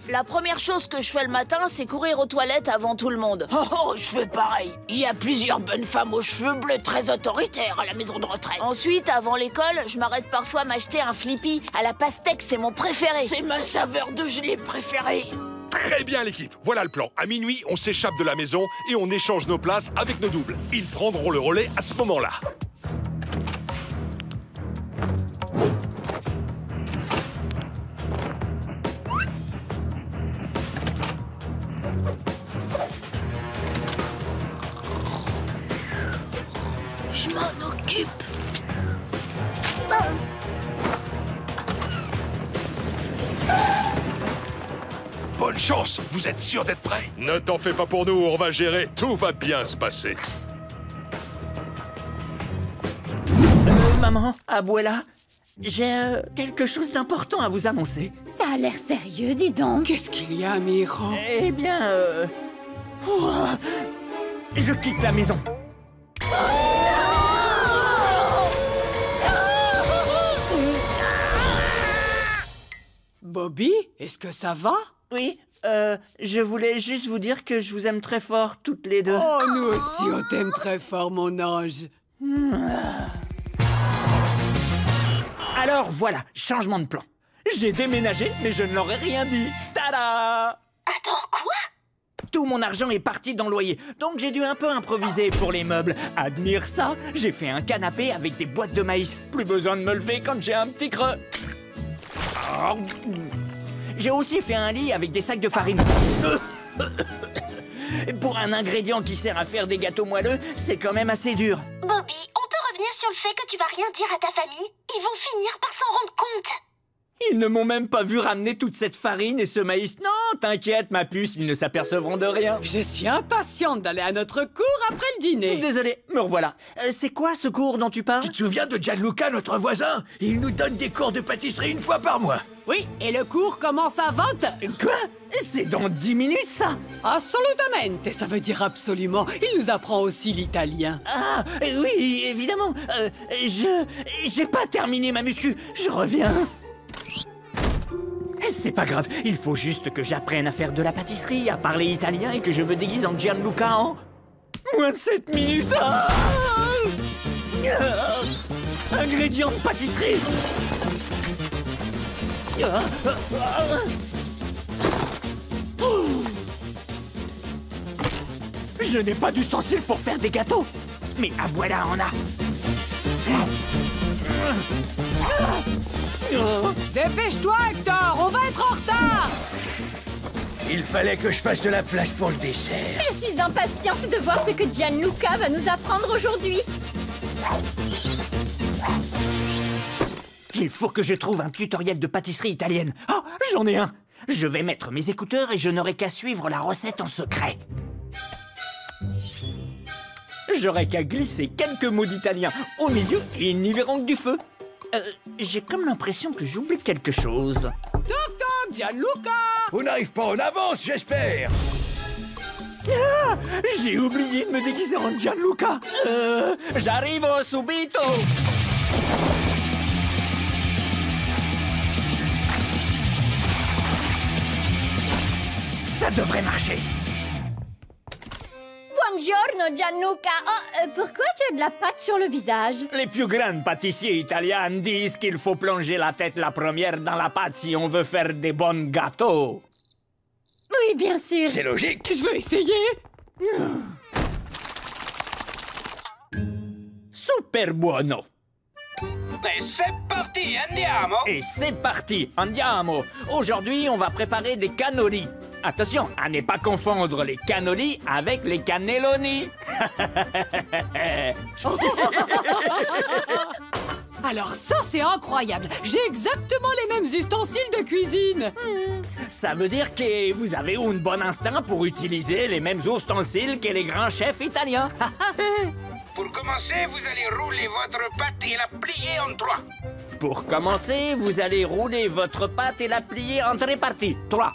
La première chose que je fais le matin, c'est courir aux toilettes avant tout le monde. Oh, je fais pareil. Il y a plusieurs bonnes femmes aux cheveux bleus très autoritaires à la maison de retraite. Ensuite, avant l'école, je m'arrête parfois à m'acheter un Flippy. À la pastèque, c'est mon préféré. C'est ma saveur de gelée préférée. Très bien, l'équipe. Voilà le plan. À minuit, on s'échappe de la maison et on échange nos places avec nos doubles. Ils prendront le relais à ce moment-là. Je m'en occupe. Bonne chance. Vous êtes sûr d'être prêts? Ne t'en fais pas pour nous, on va gérer. Tout va bien se passer. Maman, Abuela, j'ai quelque chose d'important à vous annoncer. Ça a l'air sérieux, dis donc. Qu'est-ce qu'il y a, Miro? Eh bien, je quitte la maison. Bobby, est-ce que ça va? Oui, je voulais juste vous dire que je vous aime très fort, toutes les deux. Oh, nous aussi, on t'aime très fort, mon ange. Alors voilà, changement de plan. J'ai déménagé, mais je ne leur ai rien dit. Tada! Attends, quoi? Tout mon argent est parti dans le loyer, donc j'ai dû un peu improviser pour les meubles. Admire ça, j'ai fait un canapé avec des boîtes de maïs. Plus besoin de me lever quand j'ai un petit creux. J'ai aussi fait un lit avec des sacs de farine. Pour un ingrédient qui sert à faire des gâteaux moelleux, c'est quand même assez dur. Bobby, on peut revenir sur le fait que tu vas rien dire à ta famille? Ils vont finir par s'en rendre compte. Ils ne m'ont même pas vu ramener toute cette farine et ce maïs. Non, t'inquiète, ma puce, ils ne s'apercevront de rien. Je suis impatiente d'aller à notre cours après le dîner. Désolé, me revoilà. C'est quoi ce cours dont tu parles? Tu te souviens de Gianluca, notre voisin? Il nous donne des cours de pâtisserie une fois par mois. Oui, et le cours commence à 20h. Quoi? C'est dans 10 minutes, ça? Assolutamente, ça veut dire absolument. Il nous apprend aussi l'italien. Ah, oui, évidemment. J'ai pas terminé ma muscu. Je reviens. C'est pas grave, il faut juste que j'apprenne à faire de la pâtisserie, à parler italien et que je me déguise en Gianluca en... moins de 7 minutes. Ingrédients de pâtisserie. Je n'ai pas d'ustensiles pour faire des gâteaux, mais Abuela en a. Dépêche-toi, Hector, on va être en retard. Il fallait que je fasse de la place pour le dessert. Je suis impatiente de voir ce que Gianluca va nous apprendre aujourd'hui. Il faut que je trouve un tutoriel de pâtisserie italienne. Oh, j'en ai un. Je vais mettre mes écouteurs et je n'aurai qu'à suivre la recette en secret. J'aurai qu'à glisser quelques mots d'italien au milieu et ils n'y verront que du feu. J'ai comme l'impression que j'oublie quelque chose. Toc-toc! Gianluca! On n'arrive pas en avance, j'espère. Ah, j'ai oublié de me déguiser en Gianluca. J'arrive subito. Ça devrait marcher. Buongiorno, Gianluca. Oh, pourquoi tu as de la pâte sur le visage? Les plus grands pâtissiers italiens disent qu'il faut plonger la tête la première dans la pâte si on veut faire des bons gâteaux. Oui, bien sûr. C'est logique. Je veux essayer. Super buono. Et c'est parti, andiamo! Et c'est parti, andiamo. Aujourd'hui, on va préparer des cannoli. Attention, à ne pas confondre les cannoli avec les cannelloni. Alors ça, c'est incroyable. J'ai exactement les mêmes ustensiles de cuisine. Ça veut dire que vous avez un bon instinct pour utiliser les mêmes ustensiles que les grands chefs italiens. Pour commencer, vous allez rouler votre pâte et la plier en 3. Pour commencer, vous allez rouler votre pâte et la plier en 3 parties. 3.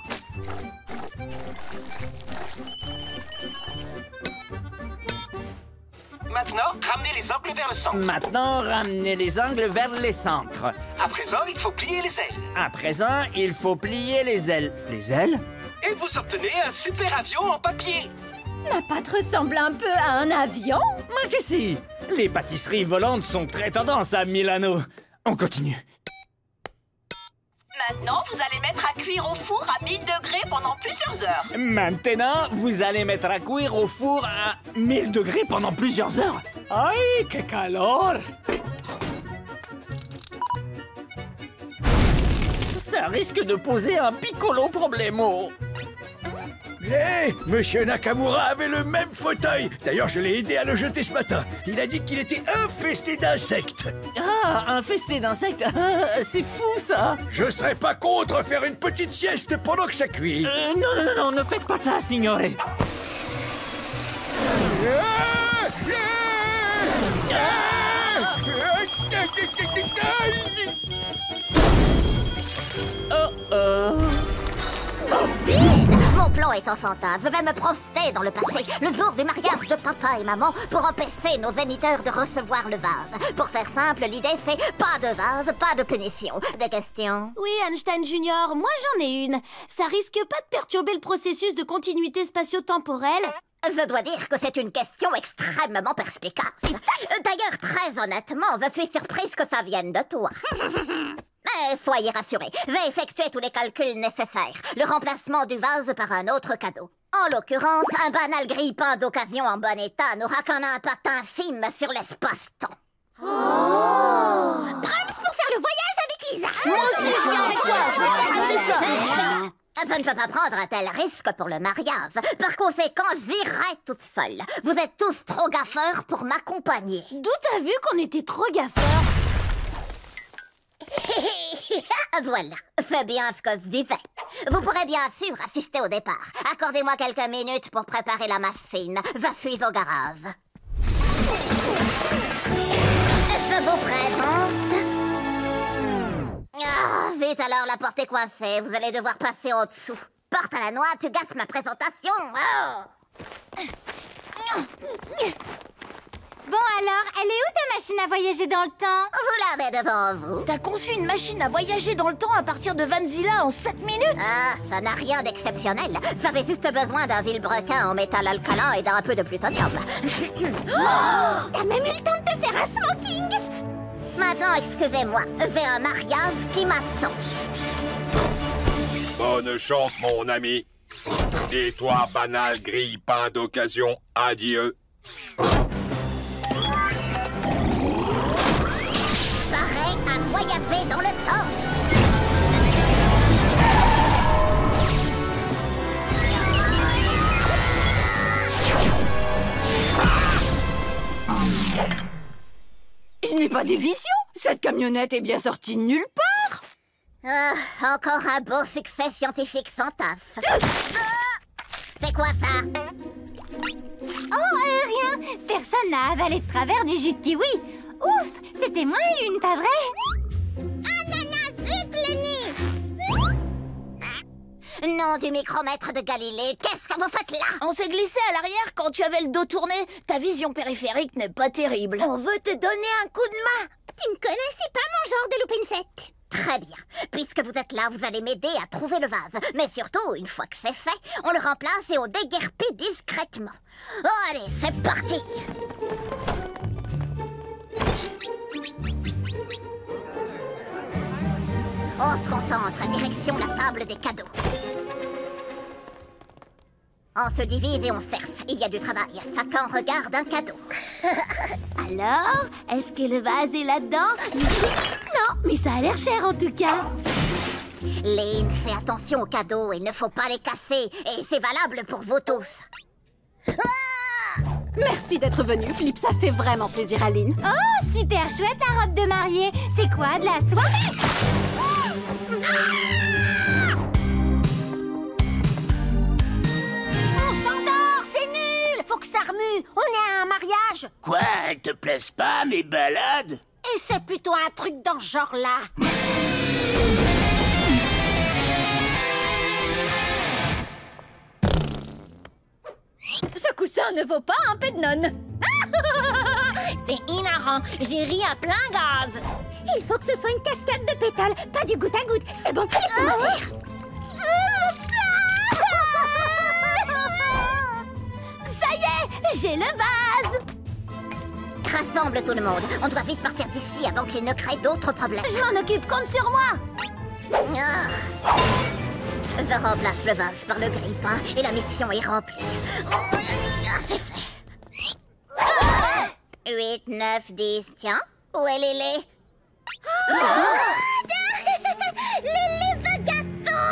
Maintenant, ramenez les angles vers le centre. Maintenant, ramenez les angles vers les centres. À présent, il faut plier les ailes. À présent, il faut plier les ailes. Les ailes? Et vous obtenez un super avion en papier. Ma pâte ressemble un peu à un avion. Mais que si! Les pâtisseries volantes sont très tendance à Milano. On continue. Maintenant, vous allez mettre à cuire au four à 1000 degrés pendant plusieurs heures. Maintenant, vous allez mettre à cuire au four à 1000 degrés pendant plusieurs heures. Aïe, que calor! Ça risque de poser un piccolo problemo. Hé, Monsieur Nakamura avait le même fauteuil. D'ailleurs, je l'ai aidé à le jeter ce matin. Il a dit qu'il était infesté d'insectes. Ah, infesté d'insectes? Ah, c'est fou, ça. Je serais pas contre faire une petite sieste pendant que ça cuit. Non, ne faites pas ça, signore. Mon plan est enfantin. Je vais me projeter dans le passé, le jour du mariage de papa et maman, pour empêcher nos géniteurs de recevoir le vase. Pour faire simple, l'idée c'est pas de vase, pas de punition. Des questions? Oui, Einstein Junior, moi j'en ai une. Ça risque pas de perturber le processus de continuité spatio-temporelle? Je dois dire que c'est une question extrêmement perspicace. D'ailleurs, très honnêtement, je suis surprise que ça vienne de toi. Mais soyez rassurés, j'ai effectué tous les calculs nécessaires. Le remplacement du vase par un autre cadeau. En l'occurrence, un banal grille-pain d'occasion en bon état n'aura qu'un impact infime sur l'espace-temps. Brahms pour faire le voyage avec Lisa. Moi aussi, je viens avec toi. Je vais raconter ça. Je ne peux pas prendre un tel risque pour le mariage. Par conséquent, j'irai toute seule. Vous êtes tous trop gaffeurs pour m'accompagner. D'où t'as vu qu'on était trop gaffeurs? Voilà, c'est bien ce que je disais. Vous pourrez bien sûr assister au départ. Accordez-moi quelques minutes pour préparer la machine. Je suis au garage. Je vous présente... Ah, vite alors, la porte est coincée. Vous allez devoir passer en dessous. Porte à la noix, tu gâches ma présentation. Oh. Bon alors, elle est où ta machine à voyager dans le temps? Vous l'avez devant vous. T'as conçu une machine à voyager dans le temps à partir de Vanzilla en 7 minutes? Ah, ça n'a rien d'exceptionnel. J'avais juste besoin d'un vilebrequin en métal alcalin et d'un peu de plutonium. Oh, t'as même eu le temps de te faire un smoking? Maintenant, excusez-moi, j'ai un mariage qui m'attend. Bonne chance, mon ami. Et toi, banal grille-pain d'occasion, adieu. Pareil à voyager dans le temps. Je n'ai pas des visions. Cette camionnette est bien sortie de nulle part. Ah, encore un beau succès scientifique sans tasse. C'est quoi ça? Oh, rien. Personne n'a avalé de travers du jus de kiwi. Ouf, c'était moi une, pas vrai? Ananas, zut le nez! Nom du micromètre de Galilée, qu'est-ce que vous faites là? On s'est glissé à l'arrière quand tu avais le dos tourné. Ta vision périphérique n'est pas terrible. On veut te donner un coup de main. Tu me connais, c'est pas mon genre de louper une fête. Très bien. Puisque vous êtes là, vous allez m'aider à trouver le vase. Mais surtout, une fois que c'est fait, on le remplace et on déguerpit discrètement. Oh, allez, c'est parti. On se concentre, direction la table des cadeaux. On se divise et on surfe. Il y a du travail. Chacun regarde un cadeau. Alors, est-ce que le vase est là-dedans? Non, mais ça a l'air cher en tout cas. Lynn, fais attention aux cadeaux. Il ne faut pas les casser. Et c'est valable pour vous tous. Merci d'être venu, Flip. Ça fait vraiment plaisir à Lynn. Oh, super chouette la robe de mariée. C'est quoi, de la soirée? On s'endort, c'est nul. Faut que ça remue. On est à un mariage. Quoi, elles te plaisent pas, mes balades? Et c'est plutôt un truc dans ce genre-là. Ce coussin ne vaut pas un peu de nonne. C'est hilarant. J'ai ri à plein gaz. Il faut que ce soit une cascade de pétales, pas du goutte à goutte. C'est bon, laisse-moi faire. Ça y est, j'ai le vase. Rassemble tout le monde. On doit vite partir d'ici avant qu'il ne crée d'autres problèmes. Je m'en occupe, compte sur moi. Je remplace le vase par le grille-pain et la mission est remplie. C'est fait. 8, 9, 10, tiens. Où est Lélé? Lélé veut gâteau.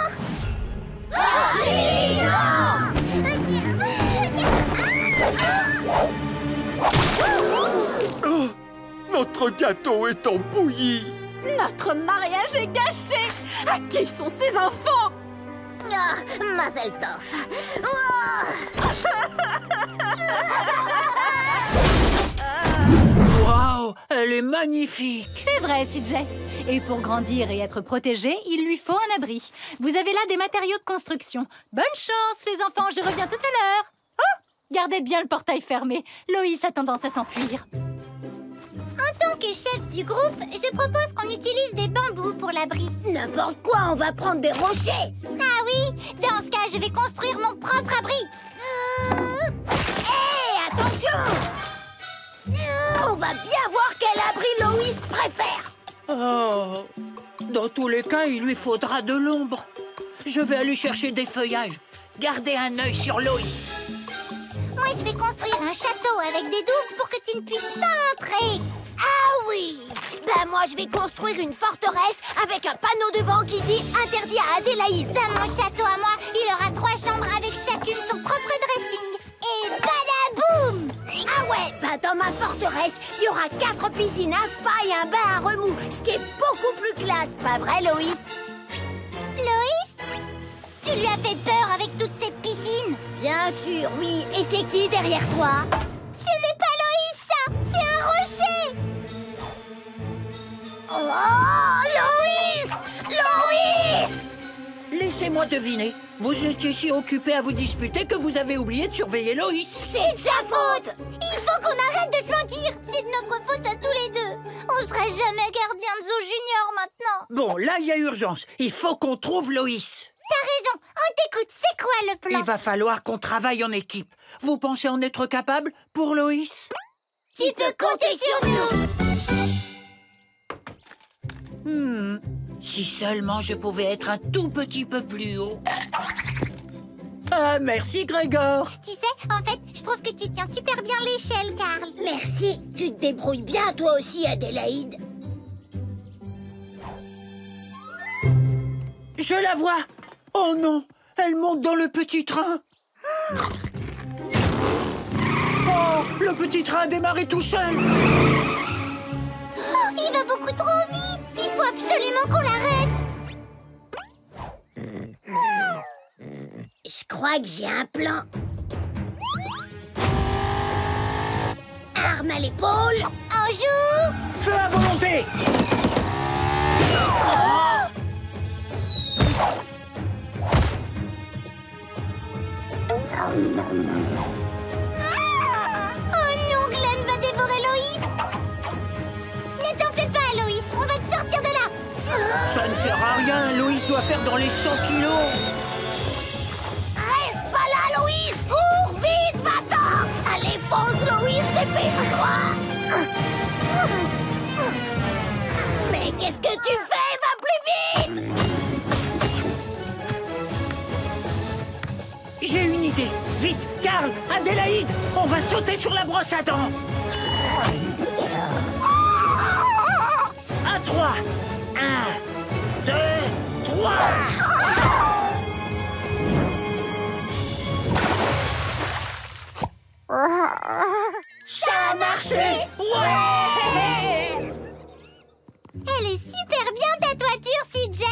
Oh, notre gâteau est en bouillie. Notre mariage est gâché. À qui sont ces enfants? Mazel tov. Waouh, elle est magnifique. C'est vrai, CJ. Et pour grandir et être protégé, il lui faut un abri. Vous avez là des matériaux de construction. Bonne chance, les enfants, je reviens tout à l'heure. Oh, gardez bien le portail fermé. Loïs a tendance à s'enfuir. En tant que chef du groupe, je propose qu'on utilise des bambous pour l'abri. N'importe quoi, on va prendre des rochers. Ah oui? Dans ce cas, je vais construire mon propre abri. Hé, attention! On va bien voir quel abri Loïs préfère. Oh, dans tous les cas, il lui faudra de l'ombre. Je vais aller chercher des feuillages. Gardez un œil sur Loïs. Moi, je vais construire un château avec des douves pour que tu ne puisses pas entrer. Ah oui! Ben moi, je vais construire une forteresse avec un panneau devant qui dit « Interdit à Adélaïde ». Dans mon château à moi, il aura 3 chambres avec chacune son propre dressing. Et badaboum! Ah ouais, ben dans ma forteresse, il y aura 4 piscines, un spa et un bain à remous, ce qui est beaucoup plus classe, pas vrai, Loïs? Loïs? Tu lui as fait peur avec toutes tes piscines? Bien sûr, oui. Et c'est qui derrière toi? Ce n'est pas Loïs, ça! C'est un rocher! Oh, Loïs! Loïs! Laissez-moi deviner. Vous étiez si occupé à vous disputer que vous avez oublié de surveiller Loïs. C'est de sa faute! Il faut qu'on arrête de se mentir! C'est de notre faute à tous les deux! On sera jamais gardien de zoo junior maintenant! Bon, là, il y a urgence. Il faut qu'on trouve Loïs. T'as raison! On t'écoute! C'est quoi le plan? Il va falloir qu'on travaille en équipe. Vous pensez en être capable pour Loïs? Tu peux compter sur nous! Si seulement je pouvais être un tout petit peu plus haut. Ah, merci, Grégor. Tu sais, en fait, je trouve que tu tiens super bien l'échelle, Karl. Merci. Tu te débrouilles bien, toi aussi, Adélaïde. Je la vois. Oh non, elle monte dans le petit train. Oh, le petit train a démarré tout seul. Oh, il va beaucoup trop vite. Il faut absolument qu'on l'arrête. Je crois que j'ai un plan. Arme à l'épaule. En joue. Feu à volonté. Oh non, Glenn va dévorer Loïs. Ne t'en fais pas, Loïs, on va te sortir de là. Ça ne sert à rien, Loïs doit faire dans les 100 kilos. Reste pas là, Loïs, cours vite, va-t'en. Allez, fonce, Loïs, dépêche-toi. Mais qu'est-ce que tu fais? Va plus vite. J'ai une idée. Vite, Karl, Adélaïde, on va sauter sur la brosse à dents. À 3. 1, 2, 3. Ça a marché. Ouais. Elle est super bien ta toiture, CJ.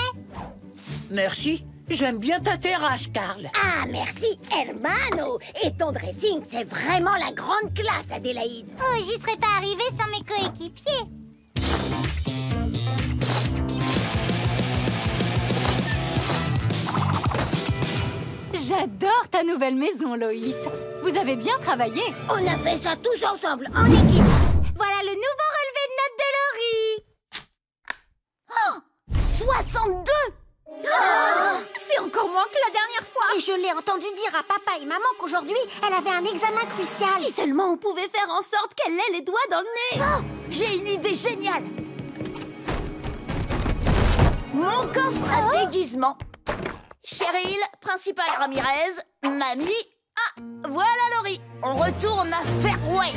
Merci. J'aime bien ta terrasse, Karl. Ah, merci, hermano. Et ton dressing, c'est vraiment la grande classe, Adélaïde. Oh, j'y serais pas arrivée sans mes coéquipiers. J'adore ta nouvelle maison, Loïs. Vous avez bien travaillé. On a fait ça tous ensemble, en équipe. Voilà le nouveau relevé de notes de Laurie. Oh, 62. C'est encore moins que la dernière fois. Et je l'ai entendu dire à papa et maman qu'aujourd'hui, elle avait un examen crucial. Si seulement on pouvait faire en sorte qu'elle ait les doigts dans le nez. Oh, j'ai une idée géniale. Mon coffre à déguisement. Cheryl, Principal Ramirez, Mamie. Ah, voilà Laurie. On retourne à Fairway.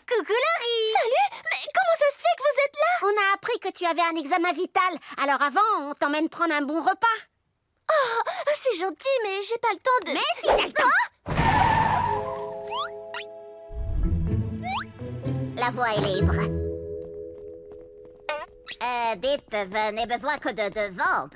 Coucou Laurie. Salut. Mais comment ça se fait que vous êtes là? On a appris que tu avais un examen vital. Alors avant, on t'emmène prendre un bon repas. Oh, c'est gentil, mais j'ai pas le temps de... Mais si t'as le temps. La voie est libre. Dites, je n'ai besoin que de 2 jambes.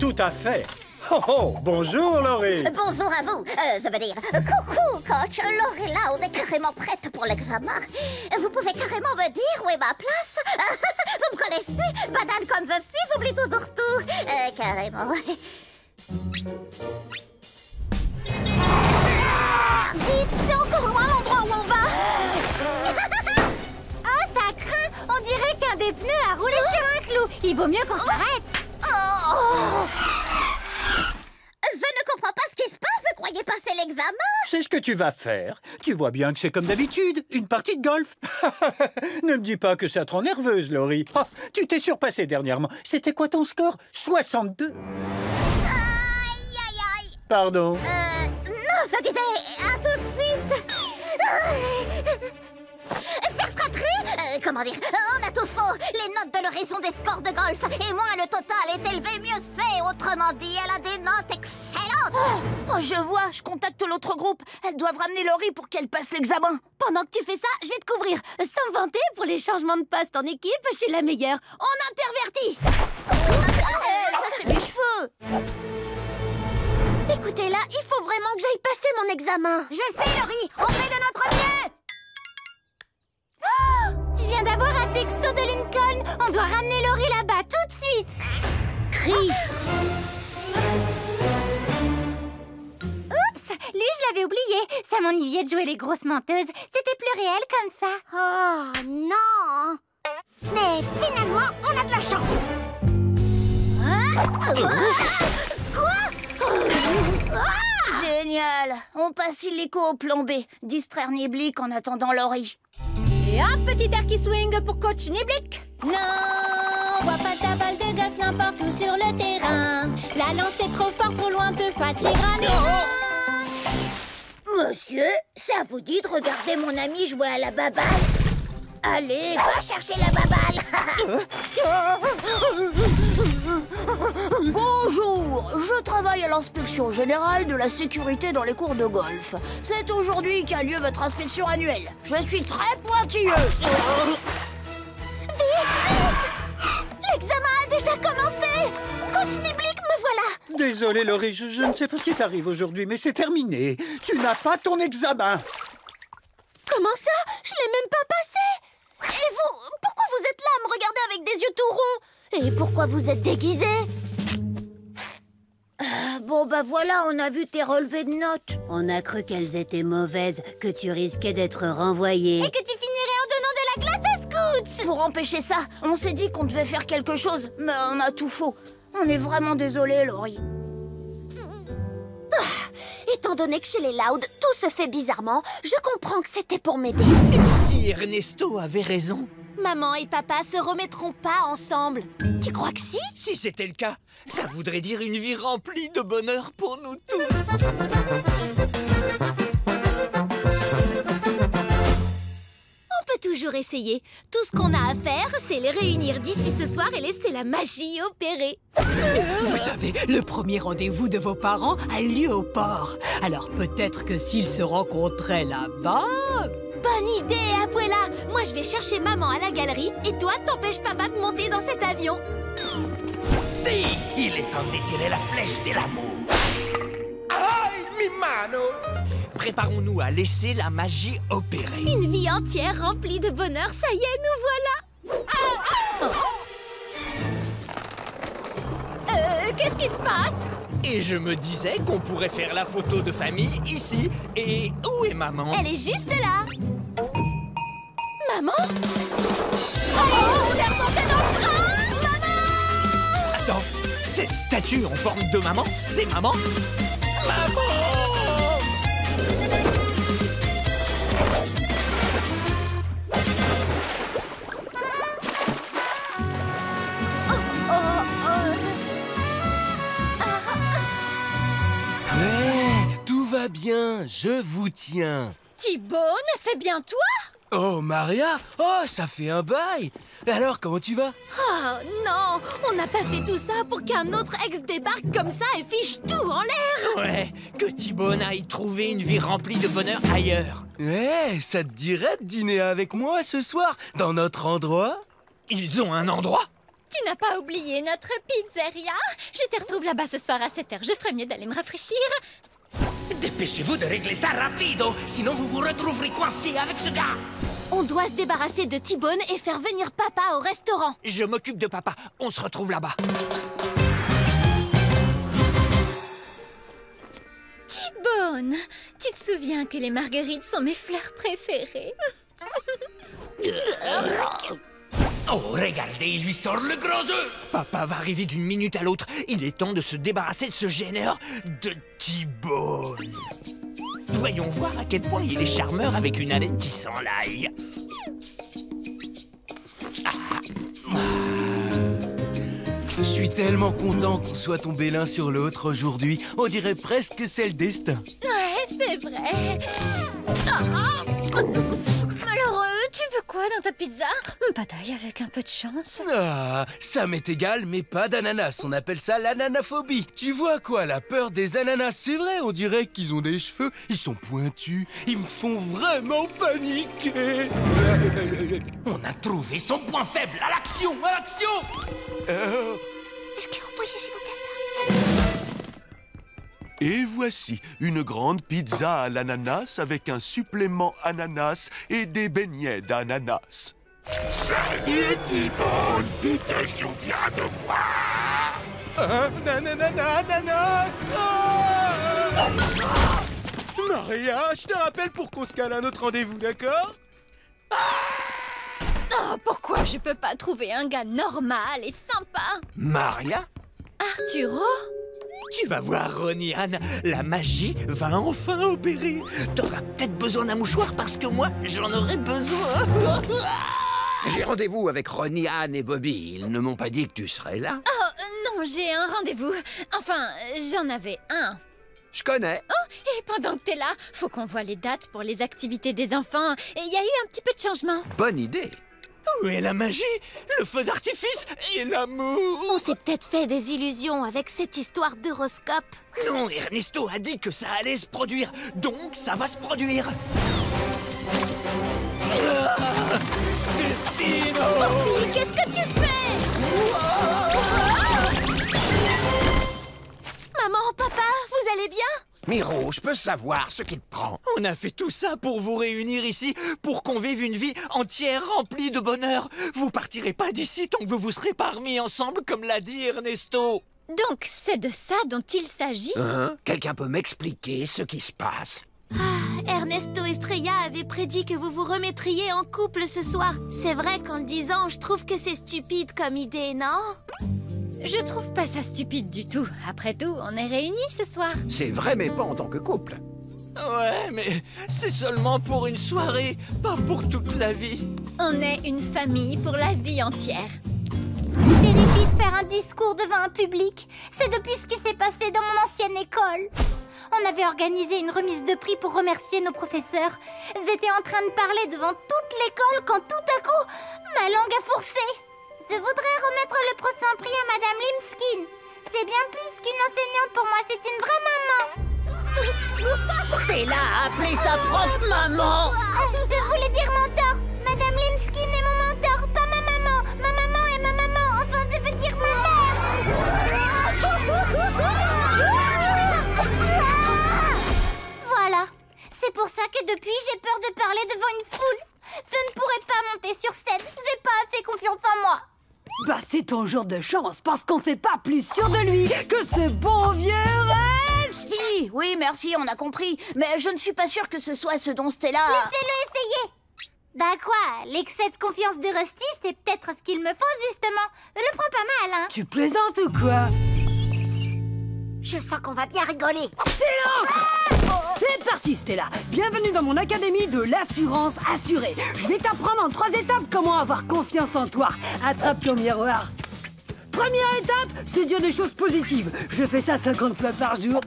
Tout à fait. Oh, oh, bonjour, Laurie. Bonjour à vous. Ça veut dire coucou, coach. Laurie, là, on est carrément prête pour l'examen. Vous pouvez carrément me dire où est ma place? Vous me connaissez? Banane comme je suis, j'oublie toujours tout. Carrément. Dites, c'est encore loin l'endroit où on va. Oh, ça craint. On dirait qu'un des pneus a roulé sur un clou. Il vaut mieux qu'on s'arrête. Je ne comprends pas ce qui se passe. Je croyais passer l'examen. C'est ce que tu vas faire. Tu vois bien que c'est comme d'habitude, une partie de golf. Ne me dis pas que ça te rend nerveuse, Laurie. Oh, tu t'es surpassée dernièrement. C'était quoi ton score? 62. Aïe, aïe, aïe. Pardon. Non, ça disait à tout de suite. Faire fratrie, comment dire, on a tout faux. Les notes de Laurie sont des scores de golf. Et moins le total est élevé, mieux c'est. Autrement dit, elle a des notes excellentes. Oh, je vois, je contacte l'autre groupe. Elles doivent ramener Laurie pour qu'elle passe l'examen. Pendant que tu fais ça, je vais te couvrir. Sans me vanter, pour les changements de poste en équipe, je suis la meilleure. On intervertit. Ça, c'est mes cheveux. Écoutez, là, il faut vraiment que j'aille passer mon examen. Je sais, Laurie, on fait de notre mieux. Oh, je viens d'avoir un texto de Lincoln. On doit ramener Laurie là-bas tout de suite. Crie. Oups, lui, je l'avais oublié. Ça m'ennuyait de jouer les grosses menteuses. C'était plus réel comme ça. Oh, non. Mais finalement, on a de la chance. Quoi? Génial. On passe illico au plan B. Distraire Niblick en attendant Laurie. Et un petit air qui swing pour coach Niblick. Non, vois pas ta balle de golf n'importe où sur le terrain. La lance est trop forte, trop loin, te fatiguera les reins. Monsieur, ça vous dit de regarder mon ami jouer à la baballe? Allez, va chercher la baballe. Bonjour, je travaille à l'inspection générale de la sécurité dans les cours de golf. C'est aujourd'hui qu'a lieu votre inspection annuelle. Je suis très pointilleux. Vite, vite! L'examen a déjà commencé. Coach Niblick, me voilà. Désolé, Laurie, je ne sais pas ce qui t'arrive aujourd'hui, mais c'est terminé. Tu n'as pas ton examen. Comment ça? Je l'ai même pas passé. Et vous, pourquoi vous êtes là à me regarder avec des yeux tout ronds? Et pourquoi vous êtes déguisé? Bon, bah voilà, on a vu tes relevés de notes. On a cru qu'elles étaient mauvaises, que tu risquais d'être renvoyé. Et que tu finirais en donnant de la glace à Scoots. Pour empêcher ça, on s'est dit qu'on devait faire quelque chose, mais on a tout faux. On est vraiment désolé, Laurie. Étant donné que chez les Loud, tout se fait bizarrement, je comprends que c'était pour m'aider. Et si Ernesto avait raison? Maman et papa se remettront pas ensemble. Tu crois que si? Si c'était le cas, ça voudrait dire une vie remplie de bonheur pour nous tous. On peut toujours essayer. Tout ce qu'on a à faire, c'est les réunir d'ici ce soir et laisser la magie opérer. Vous savez, le premier rendez-vous de vos parents a eu lieu au port. Alors peut-être que s'ils se rencontraient là-bas... Bonne idée, Abuela. Moi, je vais chercher maman à la galerie et toi, t'empêches papa de monter dans cet avion. Si, il est temps d'étirer la flèche de l'amour. Aïe, mi mano! Préparons-nous à laisser la magie opérer. Une vie entière remplie de bonheur, ça y est, nous voilà. Qu'est-ce qui se passe? Et je me disais qu'on pourrait faire la photo de famille ici. Et où est maman? Elle est juste là. Maman? Oh, on est remonté dans le train! Maman! Attends, cette statue en forme de maman, c'est maman? Maman! Tout va bien, je vous tiens. T-Bone, c'est bien toi? Oh, Maria! Oh, ça fait un bail! Alors, comment tu vas? Oh non, on n'a pas fait tout ça pour qu'un autre ex débarque comme ça et fiche tout en l'air. Ouais, que T-Bone aille trouver une vie remplie de bonheur ailleurs. Ouais, ça te dirait de dîner avec moi ce soir, dans notre endroit? Ils ont un endroit? Tu n'as pas oublié notre pizzeria? Je te retrouve là-bas ce soir à 7h. Je ferais mieux d'aller me rafraîchir. Dépêchez-vous de régler ça rapido, sinon vous vous retrouverez coincé avec ce gars. On doit se débarrasser de T-Bone et faire venir papa au restaurant. Je m'occupe de papa. On se retrouve là-bas. T-Bone, tu te souviens que les marguerites sont mes fleurs préférées? Oh, regardez, il lui sort le grand jeu. Papa va arriver d'une minute à l'autre. Il est temps de se débarrasser de ce gêneur de T-Bone. Voyons voir à quel point il est charmeur avec une haleine qui sent l'ail. Je suis tellement content qu'on soit tombé l'un sur l'autre aujourd'hui. On dirait presque que c'est le destin. Ouais, c'est vrai. Alors, tu veux quoi dans ta pizza? Pas d'ail avec un peu de chance. Ah, ça m'est égal, mais pas d'ananas. On appelle ça l'ananaphobie. Tu vois quoi, la peur des ananas? C'est vrai, on dirait qu'ils ont des cheveux. Ils sont pointus. Ils me font vraiment paniquer. On a trouvé son point faible. À l'action, à l'action. Est-ce que vous pourriez, s'il vous plaît? Et voici une grande pizza à l'ananas avec un supplément ananas et des beignets d'ananas. Salut, T-Bone, tu te souviens de moi? Ananas. Maria, je te rappelle pour qu'on se cale un autre rendez-vous, d'accord? Oh, pourquoi je peux pas trouver un gars normal et sympa? Maria? Arturo? Tu vas voir, Ronnie Anne, la magie va enfin opérer. T'auras peut-être besoin d'un mouchoir parce que moi, j'en aurai besoin. J'ai rendez-vous avec Ronnie Anne et Bobby. Ils ne m'ont pas dit que tu serais là. Oh, non, j'ai un rendez-vous. Enfin, j'en avais un. Je connais. Oh, et pendant que t'es là, faut qu'on voit les dates pour les activités des enfants. Et il y a eu un petit peu de changement. Bonne idée. Où est la magie? Le feu d'artifice et l'amour? On s'est peut-être fait des illusions avec cette histoire d'horoscope. Non, Ernesto a dit que ça allait se produire, donc ça va se produire. Destino! Bobby, qu'est-ce que tu fais? Maman, papa, vous allez bien? Miro, je peux savoir ce qui te prend. On a fait tout ça pour vous réunir ici, pour qu'on vive une vie entière remplie de bonheur. Vous partirez pas d'ici tant que vous vous serez pas remis ensemble, comme l'a dit Ernesto. Donc, c'est de ça dont il s'agit? Hein? Quelqu'un peut m'expliquer ce qui se passe? Ernesto Estrella avait prédit que vous vous remettriez en couple ce soir. C'est vrai qu'en le disant, je trouve que c'est stupide comme idée, non? Je trouve pas ça stupide du tout. Après tout, on est réunis ce soir. C'est vrai, mais pas en tant que couple. Ouais, mais c'est seulement pour une soirée, pas pour toute la vie. On est une famille pour la vie entière. Terrifié de faire un discours devant un public. C'est depuis ce qui s'est passé dans mon ancienne école. On avait organisé une remise de prix pour remercier nos professeurs. Ils étaient en train de parler devant toute l'école quand tout à coup, ma langue a foursé. Je voudrais remettre le prochain prix à Madame Limskin. C'est bien plus qu'une enseignante pour moi, c'est une vraie maman. Stella a appelé sa prof maman. Je voulais dire mentor. Madame Limskin est mon mentor, pas ma maman. Ma maman est ma maman, enfin je veux dire ma mère. Voilà. C'est pour ça que depuis, j'ai peur de parler devant une foule. Je ne pourrai pas monter sur scène. J'ai pas assez confiance en moi. Bah, c'est ton jour de chance, parce qu'on fait pas plus sûr de lui que ce bon vieux reste. Si, oui, merci, on a compris. Mais je ne suis pas sûre que ce soit ce dont Stella... Laissez-le essayer. Bah quoi, l'excès de confiance de Rusty, c'est peut-être ce qu'il me faut, justement. Je le prends pas mal, hein. Tu plaisantes ou quoi? Je sens qu'on va bien rigoler. Silence! C'est parti, Stella. Bienvenue dans mon académie de l'assurance assurée. Je vais t'apprendre en 3 étapes comment avoir confiance en toi. Attrape ton miroir. Première étape, c'est dire des choses positives. Je fais ça 50 fois par jour.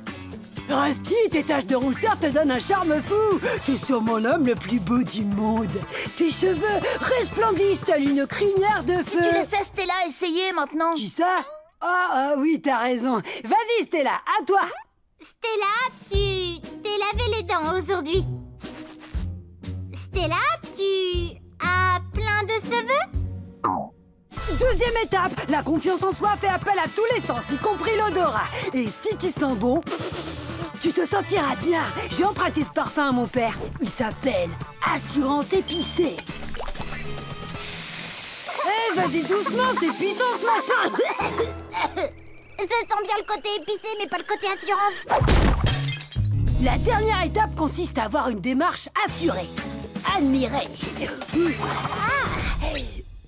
Rusty, tes taches de rousseur te donnent un charme fou. T'es sûrement l'homme le plus beau du monde. Tes cheveux resplendissent telle une crinière de feu. Si tu laissais Stella essayer maintenant. Qui ça? Ah oui, t'as raison. Vas-y, Stella, à toi. Stella, tu t'es lavé les dents aujourd'hui. Stella, tu as plein de cheveux. Deuxième étape, la confiance en soi fait appel à tous les sens, y compris l'odorat. Et si tu sens bon, tu te sentiras bien. J'ai emprunté ce parfum à mon père. Il s'appelle Assurance Épicée. Eh, vas-y doucement, c'est puissant ce machin. Je sens bien le côté épicé, mais pas le côté assurance. La dernière étape consiste à avoir une démarche assurée. Admirer.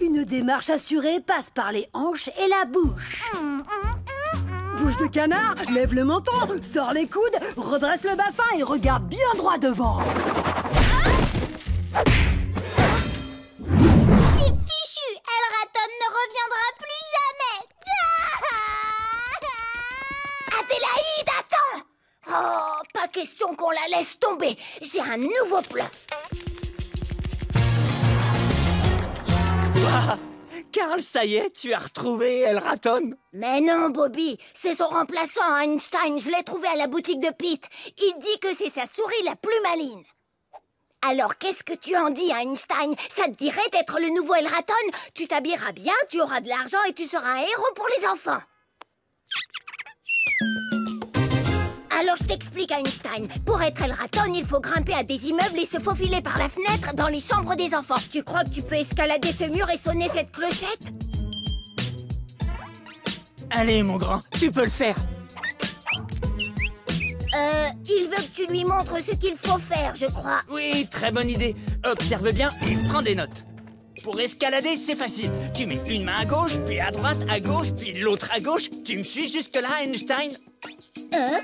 Une démarche assurée passe par les hanches et la bouche. Bouche de canard, lève le menton, sors les coudes, redresse le bassin et regarde bien droit devant. C'est fichu, Elraton ne reviendra plus jamais. Adélaïde, attends. Oh, pas question qu'on la laisse tomber. J'ai un nouveau plan. Carl, ça y est, tu as retrouvé Elraton. Mais non, Bobby, c'est son remplaçant, Einstein. Je l'ai trouvé à la boutique de Pete. Il dit que c'est sa souris la plus maligne. Alors, qu'est-ce que tu en dis, Einstein? Ça te dirait d'être le nouveau Elraton? Tu t'habilleras bien, tu auras de l'argent et tu seras un héros pour les enfants. Alors, je t'explique, Einstein. Pour être Elraton, il faut grimper à des immeubles et se faufiler par la fenêtre dans les chambres des enfants. Tu crois que tu peux escalader ce mur et sonner cette clochette? Allez, mon grand, tu peux le faire. Il veut que tu lui montres ce qu'il faut faire, je crois. Oui, très bonne idée. Observe bien et prends des notes. Pour escalader, c'est facile. Tu mets une main à gauche, puis à droite, à gauche, puis l'autre à gauche. Tu me suis jusque-là, Einstein? Hein?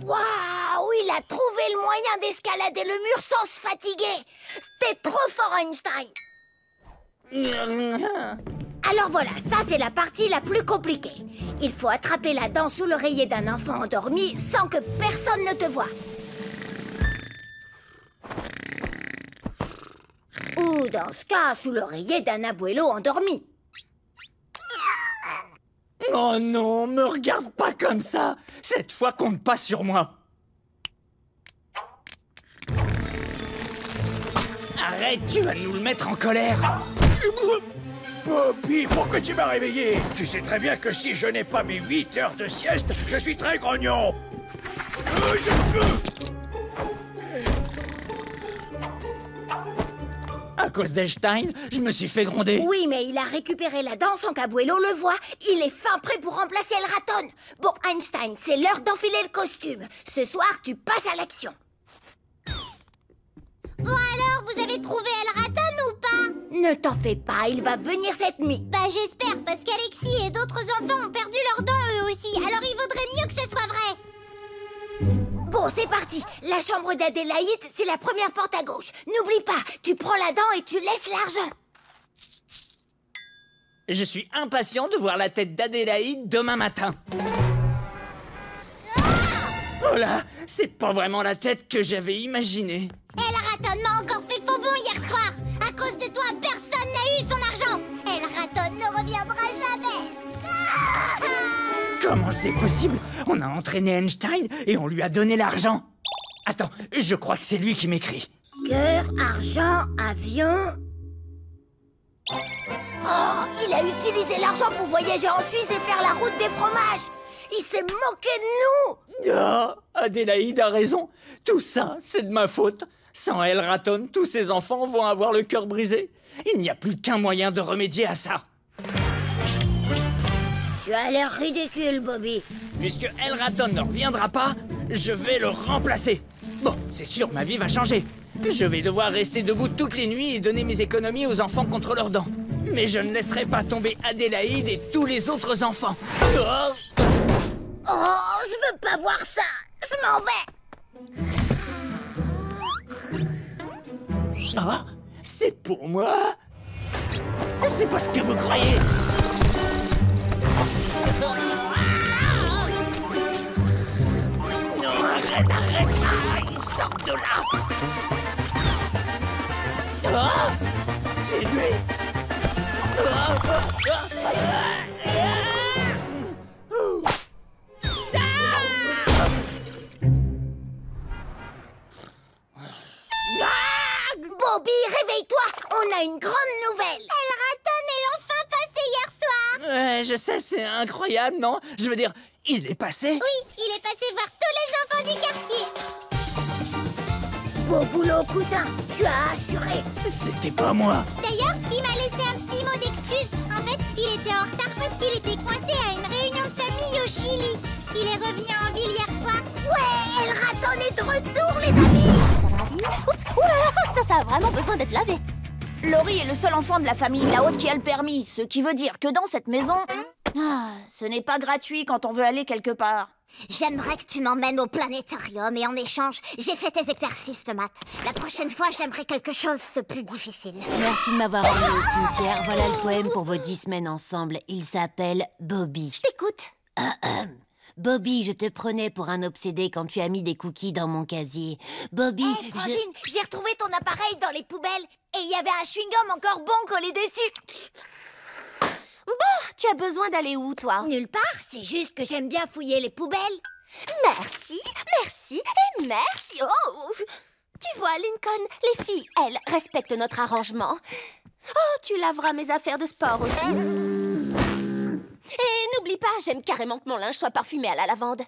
Waouh, il a trouvé le moyen d'escalader le mur sans se fatiguer. T'es trop fort, Einstein. Alors voilà, ça c'est la partie la plus compliquée. Il faut attraper la dent sous l'oreiller d'un enfant endormi sans que personne ne te voie. Ou dans ce cas, sous l'oreiller d'un abuelo endormi. Oh non, me regarde pas comme ça. Cette fois, compte pas sur moi. Arrête, tu vas nous le mettre en colère. Bobby, pourquoi tu m'as réveillé? Tu sais très bien que si je n'ai pas mes 8 heures de sieste, je suis très grognon. À cause d'Einstein, je me suis fait gronder. Oui, mais il a récupéré la dent sans qu'Abuelo le voie. Il est fin prêt pour remplacer El Raton. Bon, Einstein, c'est l'heure d'enfiler le costume. Ce soir, tu passes à l'action. Bon alors, vous avez trouvé El Raton ou pas? Ne t'en fais pas, il va venir cette nuit. Bah j'espère, parce qu'Alexis et d'autres enfants ont perdu leurs dents eux aussi. Alors il vaudrait mieux que ce soit vrai. Bon, c'est parti. La chambre d'Adélaïde, c'est la première porte à gauche. N'oublie pas, tu prends la dent et tu laisses l'argent. Je suis impatient de voir la tête d'Adélaïde demain matin. Oh là, c'est pas vraiment la tête que j'avais imaginée. El Raton m'a encore fait faux bon hier soir. À cause de toi, personne n'a eu son argent. El Raton ne reviendra jamais. Comment c'est possible? On a entraîné Einstein et on lui a donné l'argent. Attends, je crois que c'est lui qui m'écrit. Cœur, argent, avion... Oh, il a utilisé l'argent pour voyager en Suisse et faire la route des fromages. Il s'est moqué de nous. Oh, Adélaïde a raison. Tout ça, c'est de ma faute. Sans El Raton, tous ces enfants vont avoir le cœur brisé. Il n'y a plus qu'un moyen de remédier à ça. Tu as l'air ridicule, Bobby. Puisque El Raton ne reviendra pas, je vais le remplacer. Bon, c'est sûr, ma vie va changer. Je vais devoir rester debout toutes les nuits et donner mes économies aux enfants contre leurs dents. Mais je ne laisserai pas tomber Adélaïde et tous les autres enfants. Oh, je veux pas voir ça. Je m'en vais. Ah, c'est pour moi? C'est pas ce que vous croyez. Non, arrête, arrête. Ah, sors de là. Ah, c'est lui. Bobby, réveille-toi. On a une grande nouvelle. El Raton est enfin passé hier soir. Je sais, c'est incroyable, non? Je veux dire, il est passé? Oui, il est passé voir tous les enfants du quartier. Beau boulot, cousin. Tu as assuré. C'était pas moi. D'ailleurs, il m'a laissé un petit mot d'excuse. En fait, il était en retard parce qu'il était coincé à une réunion de famille au Chili. Il est revenu en ville hier soir. Ouais, El Raton est de retour, les amis. Ça va dire? Oups, ouh là là, ça a vraiment besoin d'être lavé. Laurie est le seul enfant de la famille, la haute qui a le permis. Ce qui veut dire que dans cette maison... ce n'est pas gratuit quand on veut aller quelque part. J'aimerais que tu m'emmènes au planétarium et en échange, j'ai fait tes exercices de maths. La prochaine fois, j'aimerais quelque chose de plus difficile. Merci de m'avoir emmené au cimetière. Voilà le poème pour vos 10 semaines ensemble. Il s'appelle Bobby. Je t'écoute. Bobby, je te prenais pour un obsédé quand tu as mis des cookies dans mon casier. Bobby, Frangine, j'ai retrouvé ton appareil dans les poubelles et il y avait un chewing-gum encore bon collé dessus. Bon, tu as besoin d'aller où, toi? Nulle part, c'est juste que j'aime bien fouiller les poubelles. Merci, merci et merci. Oh, tu vois, Lincoln, les filles, elles, respectent notre arrangement. Oh, tu laveras mes affaires de sport aussi. Et n'oublie pas, j'aime carrément que mon linge soit parfumé à la lavande.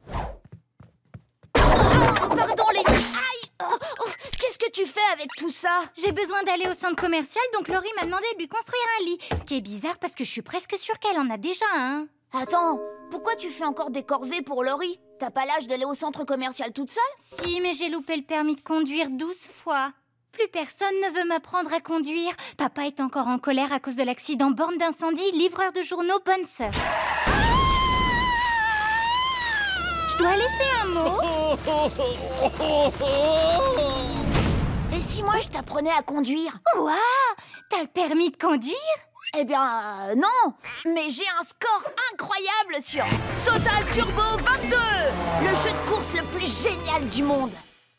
Oh, pardon, les filles. Aïe! Qu'est-ce que tu fais avec tout ça? J'ai besoin d'aller au centre commercial, donc Laurie m'a demandé de lui construire un lit. Ce qui est bizarre parce que je suis presque sûre qu'elle en a déjà un. Attends, pourquoi tu fais encore des corvées pour Laurie? T'as pas l'âge d'aller au centre commercial toute seule? Si, mais j'ai loupé le permis de conduire 12 fois. Plus personne ne veut m'apprendre à conduire. Papa est encore en colère à cause de l'accident borne d'incendie, livreur de journaux, bonne sœur. Je dois laisser un mot. Et si moi je t'apprenais à conduire? Waouh! T'as le permis de conduire? Eh bien, non. Mais j'ai un score incroyable sur Total Turbo 22, le jeu de course le plus génial du monde.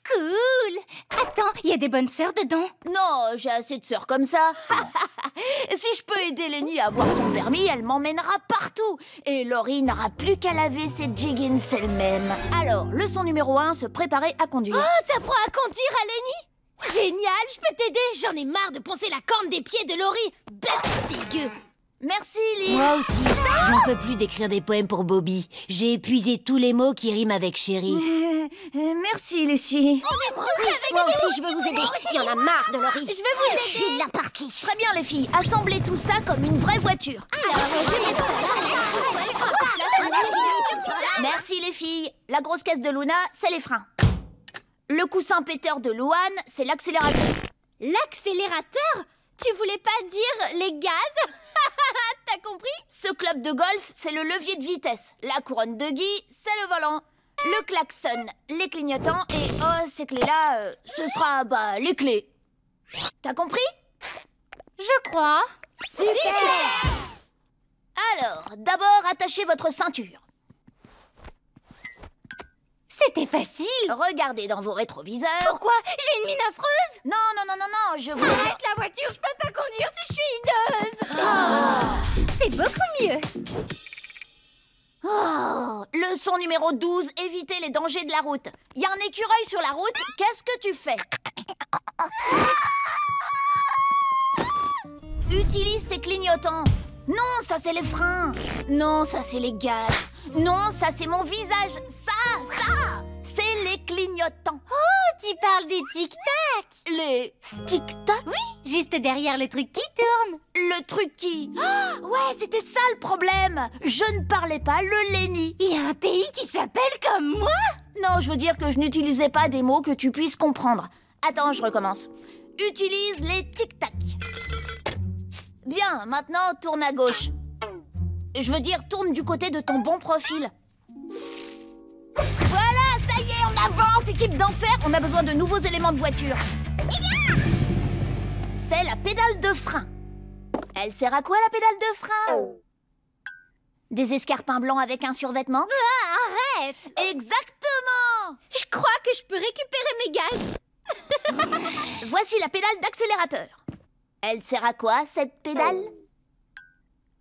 Cool! Attends, il y a des bonnes sœurs dedans? Non, j'ai assez de sœurs comme ça. Si je peux aider Lenny à avoir son permis, elle m'emmènera partout. Et Laurie n'aura plus qu'à laver ses jeggings elle-même. Alors, leçon numéro 1, se préparer à conduire. Oh, t'apprends à conduire à Lenny? Génial, je peux t'aider. J'en ai marre de poncer la corne des pieds de Laurie. Beuh, dégueu. Merci, Lee. Moi aussi. J'en peux plus d'écrire des poèmes pour Bobby. J'ai épuisé tous les mots qui riment avec chérie. Merci, Lucie. On est tous avec Moi aussi, je veux vous aider. Il y en a marre de Laurie. Je vais vous aider. File la partie. Très bien, les filles. Assemblez tout ça comme une vraie voiture. Merci, les filles. La grosse caisse de Luna, c'est les freins. Le coussin péteur de Louane, c'est l'accélérateur. L'accélérateur? Tu voulais pas dire les gaz? T'as compris? Ce club de golf, c'est le levier de vitesse. La couronne de Guy, c'est le volant. Le klaxon, les clignotants. Et ces clés-là, ce sera, les clés. T'as compris? Je crois. Super! Alors, d'abord, attachez votre ceinture. C'était facile. Regardez dans vos rétroviseurs. Pourquoi? J'ai une mine affreuse? Non, je vous... Arrête la voiture, je peux pas conduire si je suis hideuse. C'est beaucoup mieux. Leçon numéro 12, éviter les dangers de la route. Il y a un écureuil sur la route, qu'est-ce que tu fais? Utilise tes clignotants. Non, ça c'est les freins. Non, ça c'est les gaz. Non, ça c'est mon visage. Ça, c'est les clignotants. Oh, tu parles des tic-tac. Les tic-tac? Oui, juste derrière le truc qui tourne. Le truc qui... ouais, c'était ça le problème. Je ne parlais pas le Lenny. Il y a un pays qui s'appelle comme moi? Non, je veux dire que je n'utilisais pas des mots que tu puisses comprendre. Attends, je recommence. Utilise les tic-tac. Bien, maintenant tourne à gauche. Je veux dire, tourne du côté de ton bon profil. Voilà, ça y est, on avance, équipe d'enfer. On a besoin de nouveaux éléments de voiture. C'est la pédale de frein. Elle sert à quoi, la pédale de frein? Des escarpins blancs avec un survêtement? Arrête! Exactement! Je crois que je peux récupérer mes gaz. Voici la pédale d'accélérateur. Elle sert à quoi, cette pédale?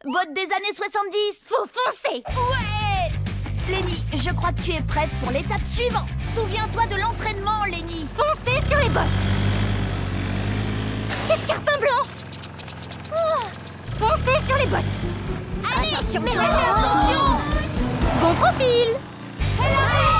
Botte des années 70. Faut foncer. Ouais! Lenny, je crois que tu es prête pour l'étape suivante. Souviens-toi de l'entraînement, Lenny. Foncez sur les bottes. Escarpin blanc. Foncez sur les bottes. Allez, attention, attention. Bon profil. Allez!